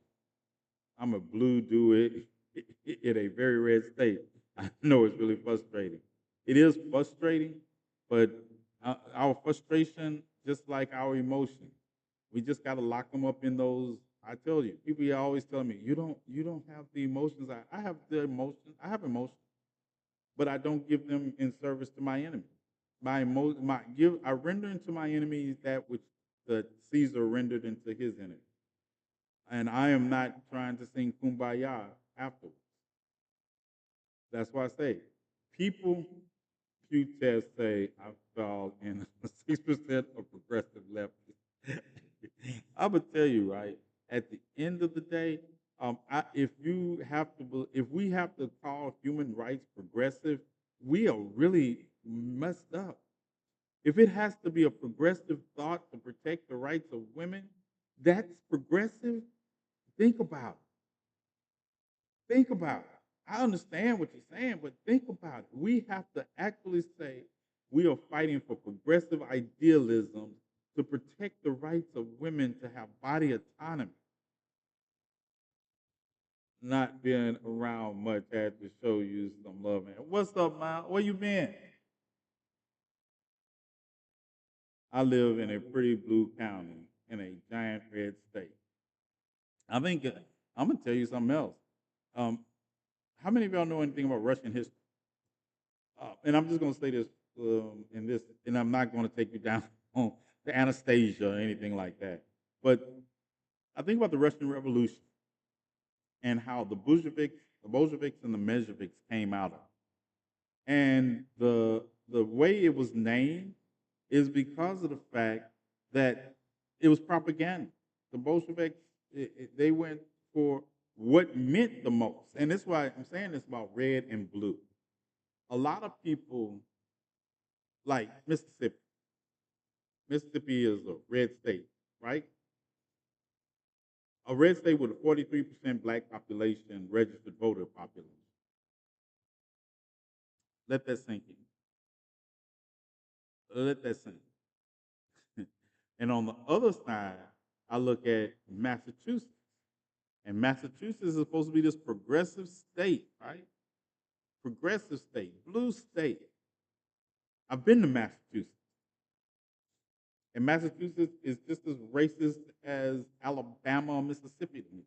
I'm a blue dude in a very red state. I know it's really frustrating. It is frustrating, but our frustration, just like our emotion, we just got to lock them up in those. I tell you, people always tell me, you don't have the emotions. I have the emotions. I have emotions, but I don't give them in service to my enemy. I render into my enemies that which the Caesar rendered into his enemy. And I am not trying to sing kumbaya afterwards. That's why I say people Pew tests say I fell in 6% of progressive leftists. I would tell you, right, at the end of the day, if we have to call human rights progressive, we are really messed up. If it has to be a progressive thought to protect the rights of women, that's progressive. Think about it. Think about it. I understand what you're saying, but think about it. We have to actually say we are fighting for progressive idealism to protect the rights of women to have body autonomy. Not being around much had to show you some love. Man. What's up, Miles? Where you been? I live in a pretty blue county in a giant red state. I think I'm gonna tell you something else. Um, how many of y'all know anything about Russian history? And I'm just going to say this in this, and I'm not going to take you down on the Anastasia or anything like that. But I think about the Russian Revolution and how the Bolsheviks and the Mensheviks came out of. And the way it was named is because of the fact that it was propaganda. The Bolsheviks they went for what meant the most, and that's why I'm saying this about red and blue. A lot of people like Mississippi. Mississippi is a red state, right? A red state with a 43% black population, registered voter population. Let that sink in. Let that sink. And on the other side, I look at Massachusetts. And Massachusetts is supposed to be this progressive state, right? Progressive state, blue state. I've been to Massachusetts. And Massachusetts is just as racist as Alabama or Mississippi to me.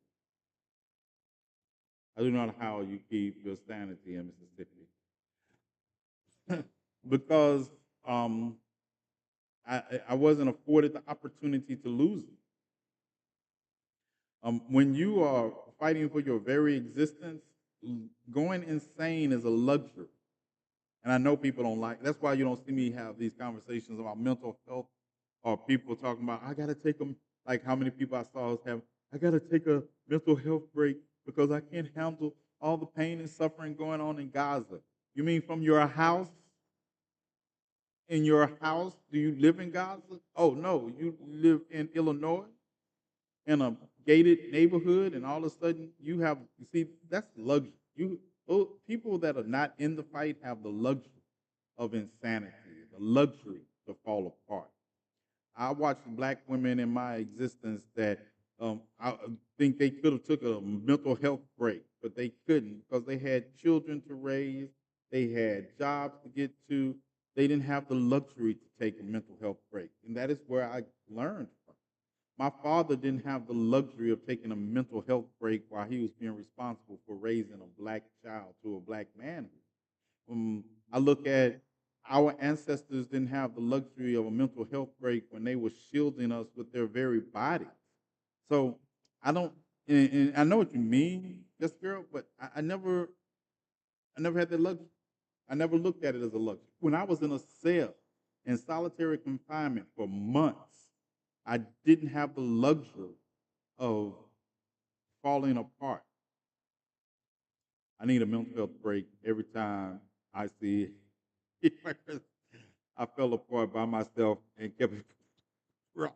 I do not know how you keep your sanity in Mississippi. Because I wasn't afforded the opportunity to lose it. When you are fighting for your very existence, going insane is a luxury. And I know people don't like. That's why you don't see me have these conversations about mental health, or people talking about I got to take them. Like how many people I saw us have. I got to take a mental health break because I can't handle all the pain and suffering going on in Gaza. You mean from your house? In your house? Do you live in Gaza? Oh no, you live in Illinois in a gated neighborhood, and all of a sudden you have. You see, that's luxury. People that are not in the fight have the luxury of insanity, the luxury to fall apart. I watched black women in my existence that I think they could have took a mental health break, but they couldn't because they had children to raise, they had jobs to get to. They didn't have the luxury to take a mental health break. and that is where I learned from. My father didn't have the luxury of taking a mental health break while he was being responsible for raising a black child to a black man. I look at our ancestors didn't have the luxury of a mental health break when they were shielding us with their very bodies. So I don't, and I know what you mean, yes, girl, but I never had that luxury. I never looked at it as a luxury. When I was in a cell in solitary confinement for months, I didn't have the luxury of falling apart. I need a mental health break every time I see I fell apart by myself and kept it real.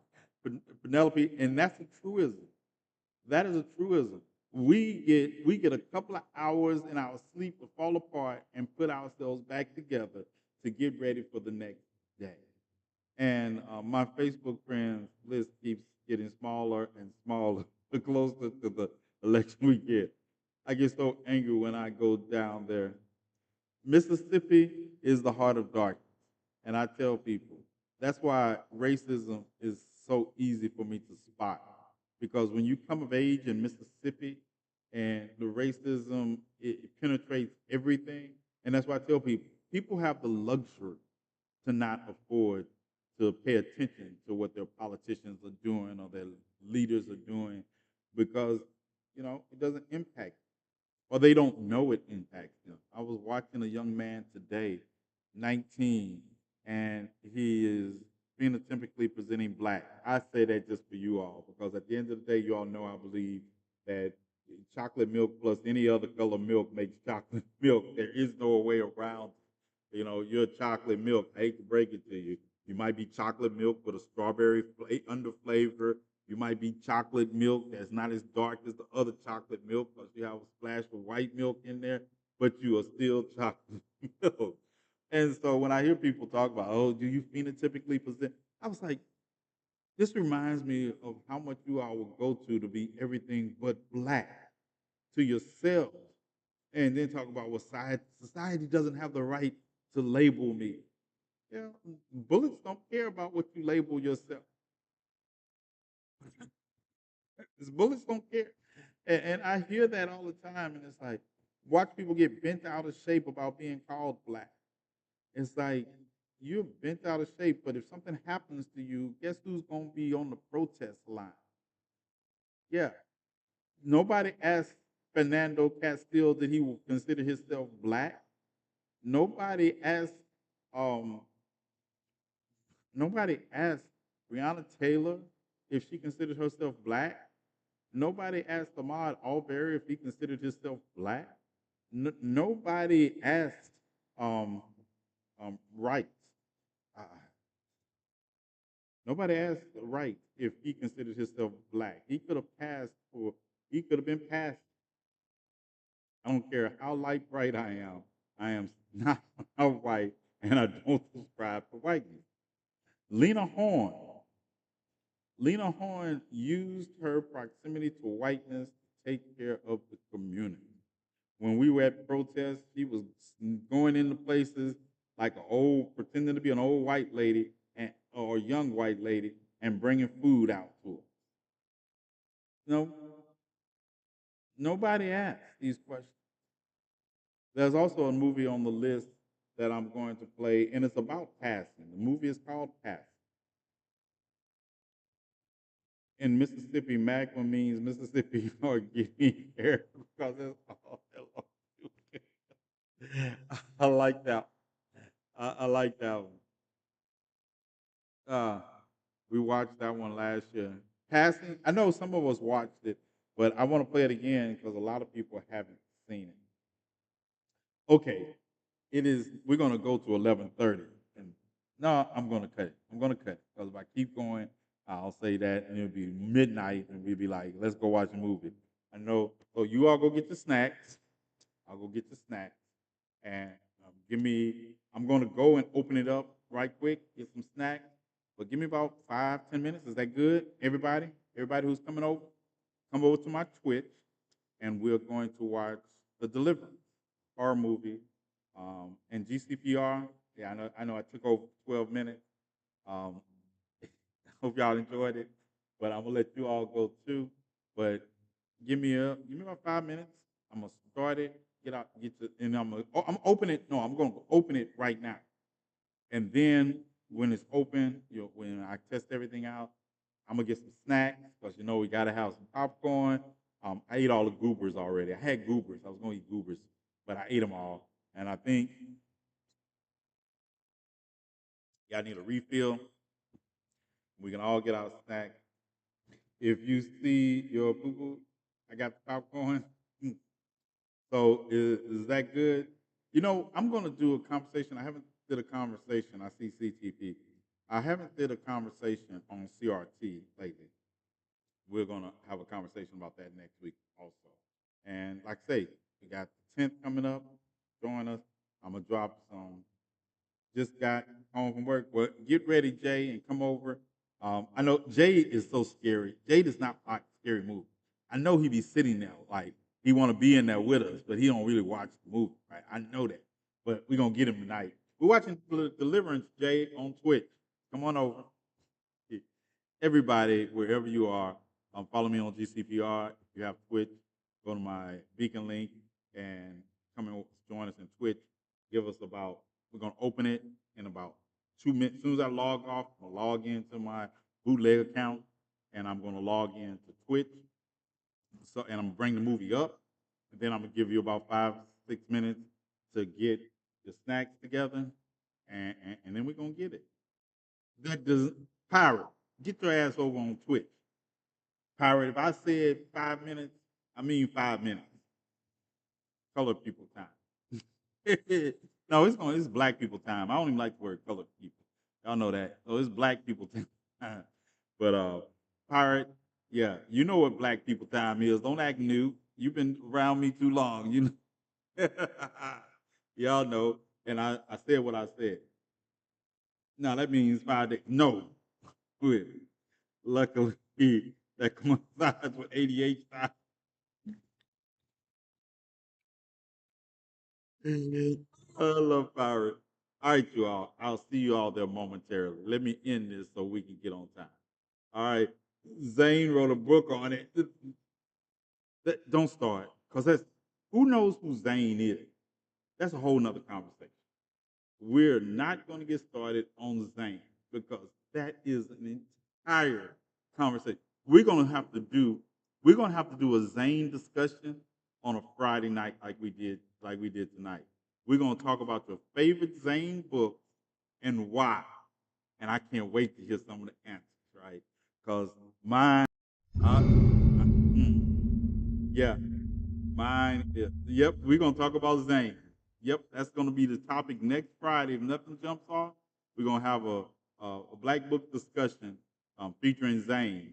Penelope, and that's a truism. That is a truism. We get a couple of hours in our sleep to fall apart and put ourselves back together to get ready for the next day. And my Facebook friends list keeps getting smaller and smaller the closer to the election we get. I get so angry when I go down there. Mississippi is the heart of darkness. And I tell people that's why racism is so easy for me to spot. Because when you come of age in Mississippi and the racism, it penetrates everything. And that's why I tell people people have the luxury to not afford to pay attention to what their politicians are doing or their leaders are doing because, it doesn't impact or they don't know it impacts them. I was watching a young man today, 19, and he is phenotypically presenting black. I say that just for you all because at the end of the day, you all know I believe that chocolate milk plus any other color milk makes chocolate milk. There is no way around. You're chocolate milk. I hate to break it to you. You might be chocolate milk with a strawberry under flavor. You might be chocolate milk that's not as dark as the other chocolate milk because you have a splash of white milk in there, but you are still chocolate milk. And so when I hear people talk about, oh, do you phenotypically present? I was like, this reminds me of how much you all will go to be everything but black to yourselves. And then talk about, well, society doesn't have the right to label me. Yeah, bullets don't care about what you label yourself. Bullets don't care. And I hear that all the time, and it's like, watch people get bent out of shape about being called black. It's like, you're bent out of shape, but if something happens to you, guess who's going to be on the protest line? Yeah. Nobody asked Fernando Castile that he would consider himself black. Nobody asked um, Nobody asked Breonna Taylor if she considered herself black. Nobody asked Ahmaud Arbery if he considered himself black. Nobody asked um, Wright. Uh, nobody asked Wright if he considered himself black. He could have passed for. He could have been passed. I don't care how light bright I am. I am not white, and I don't subscribe to whiteness. Lena Horne. Lena Horne used her proximity to whiteness to take care of the community. When we were at protests, she was going into places like pretending to be an old white lady or a young white lady and bringing food out to her. No, nobody asked these questions. There's also a movie on the list that I'm going to play, and it's about passing. The movie is called Passing. In Mississippi, Magma means Mississippi or getting air because it's all I like that. I like that one. Uh, we watched that one last year. Passing, I know some of us watched it, but I want to play it again because a lot of people haven't seen it. Okay, it is. We're gonna go to 11:30, and no, I'm gonna cut it. I'm gonna cut it because if I keep going, I'll say that, and it'll be midnight, and we'll be like, "Let's go watch a movie." I know. So you all go get your snacks. I'll go get the snacks, and give me. I'm gonna go and open it up right quick, get some snacks, but give me about 5, 10 minutes. Is that good? Everybody who's coming over, come over to my Twitch, and we're going to watch The Deliverance horror movie and GCPR. Yeah, I know. I took over 12 minutes. Um, Hope y'all enjoyed it. But I'm gonna let you all go too. But give me about 5 minutes. I'm gonna start it, and I'm open it. No, I'm gonna open it right now. And then when it's open, when I test everything out, I'm gonna get some snacks because we gotta have some popcorn. I ate all the goobers already. I had goobers. I was gonna eat goobers, but I ate them all. And I think y'all need a refill. We can all get our snack. If you see your boo boo, I got the popcorn. So is that good? I'm gonna do a conversation. I haven't did a conversation. I see CTP. I haven't did a conversation on CRT lately. We're gonna have a conversation about that next week also. And like I say, we got the 10th coming up. Join us. I'm gonna drop some. Just got home from work. Well, get ready, Jay, and come over. I know Jay is so scary. Jay does not like scary movies. I know he be sitting there like he want to be in there with us, but he don't really watch the movie. Right? I know that. But we're gonna get him tonight. We're watching Deliverance, Jay, on Twitch. Come on over. Everybody, wherever you are, follow me on GCPR. If you have Twitch, go to my beacon link and come and join us in Twitch. We're going to open it in about 2 minutes. As soon as I log off, I'm going to log into my bootleg account and I'm going to log into Twitch. And I'm going to bring the movie up. And then I'm going to give you about 5-6 minutes to get the snacks together. And then we're going to get it. That doesn't, Pirate, get your ass over on Twitch. Pirate, if I said 5 minutes, I mean 5 minutes. Colored people time. No, it's black people time. I don't even like the word colored people. Y'all know that. So it's black people time. But Pirate, yeah, you know what black people time is. Don't act new. You've been around me too long. Y'all know. And I said what I said. Now that means 5 days. No. Luckily, that coincides with ADH time. I love Pirate. All right, you all. I'll see you all there momentarily. Let me end this so we can get on time. All right. Zane wrote a book on it. Don't start, because who knows who Zane is? That's a whole nother conversation. We're not going to get started on Zane because that is an entire conversation. We're going to have to do a Zane discussion on a Friday night like we did tonight. We're going to talk about your favorite Zane books and why. And I can't wait to hear some of the answers, right? Because mine, yeah, mine is, yep, we're going to talk about Zane. Yep, that's going to be the topic next Friday. If nothing jumps off, we're going to have a black book discussion featuring Zane.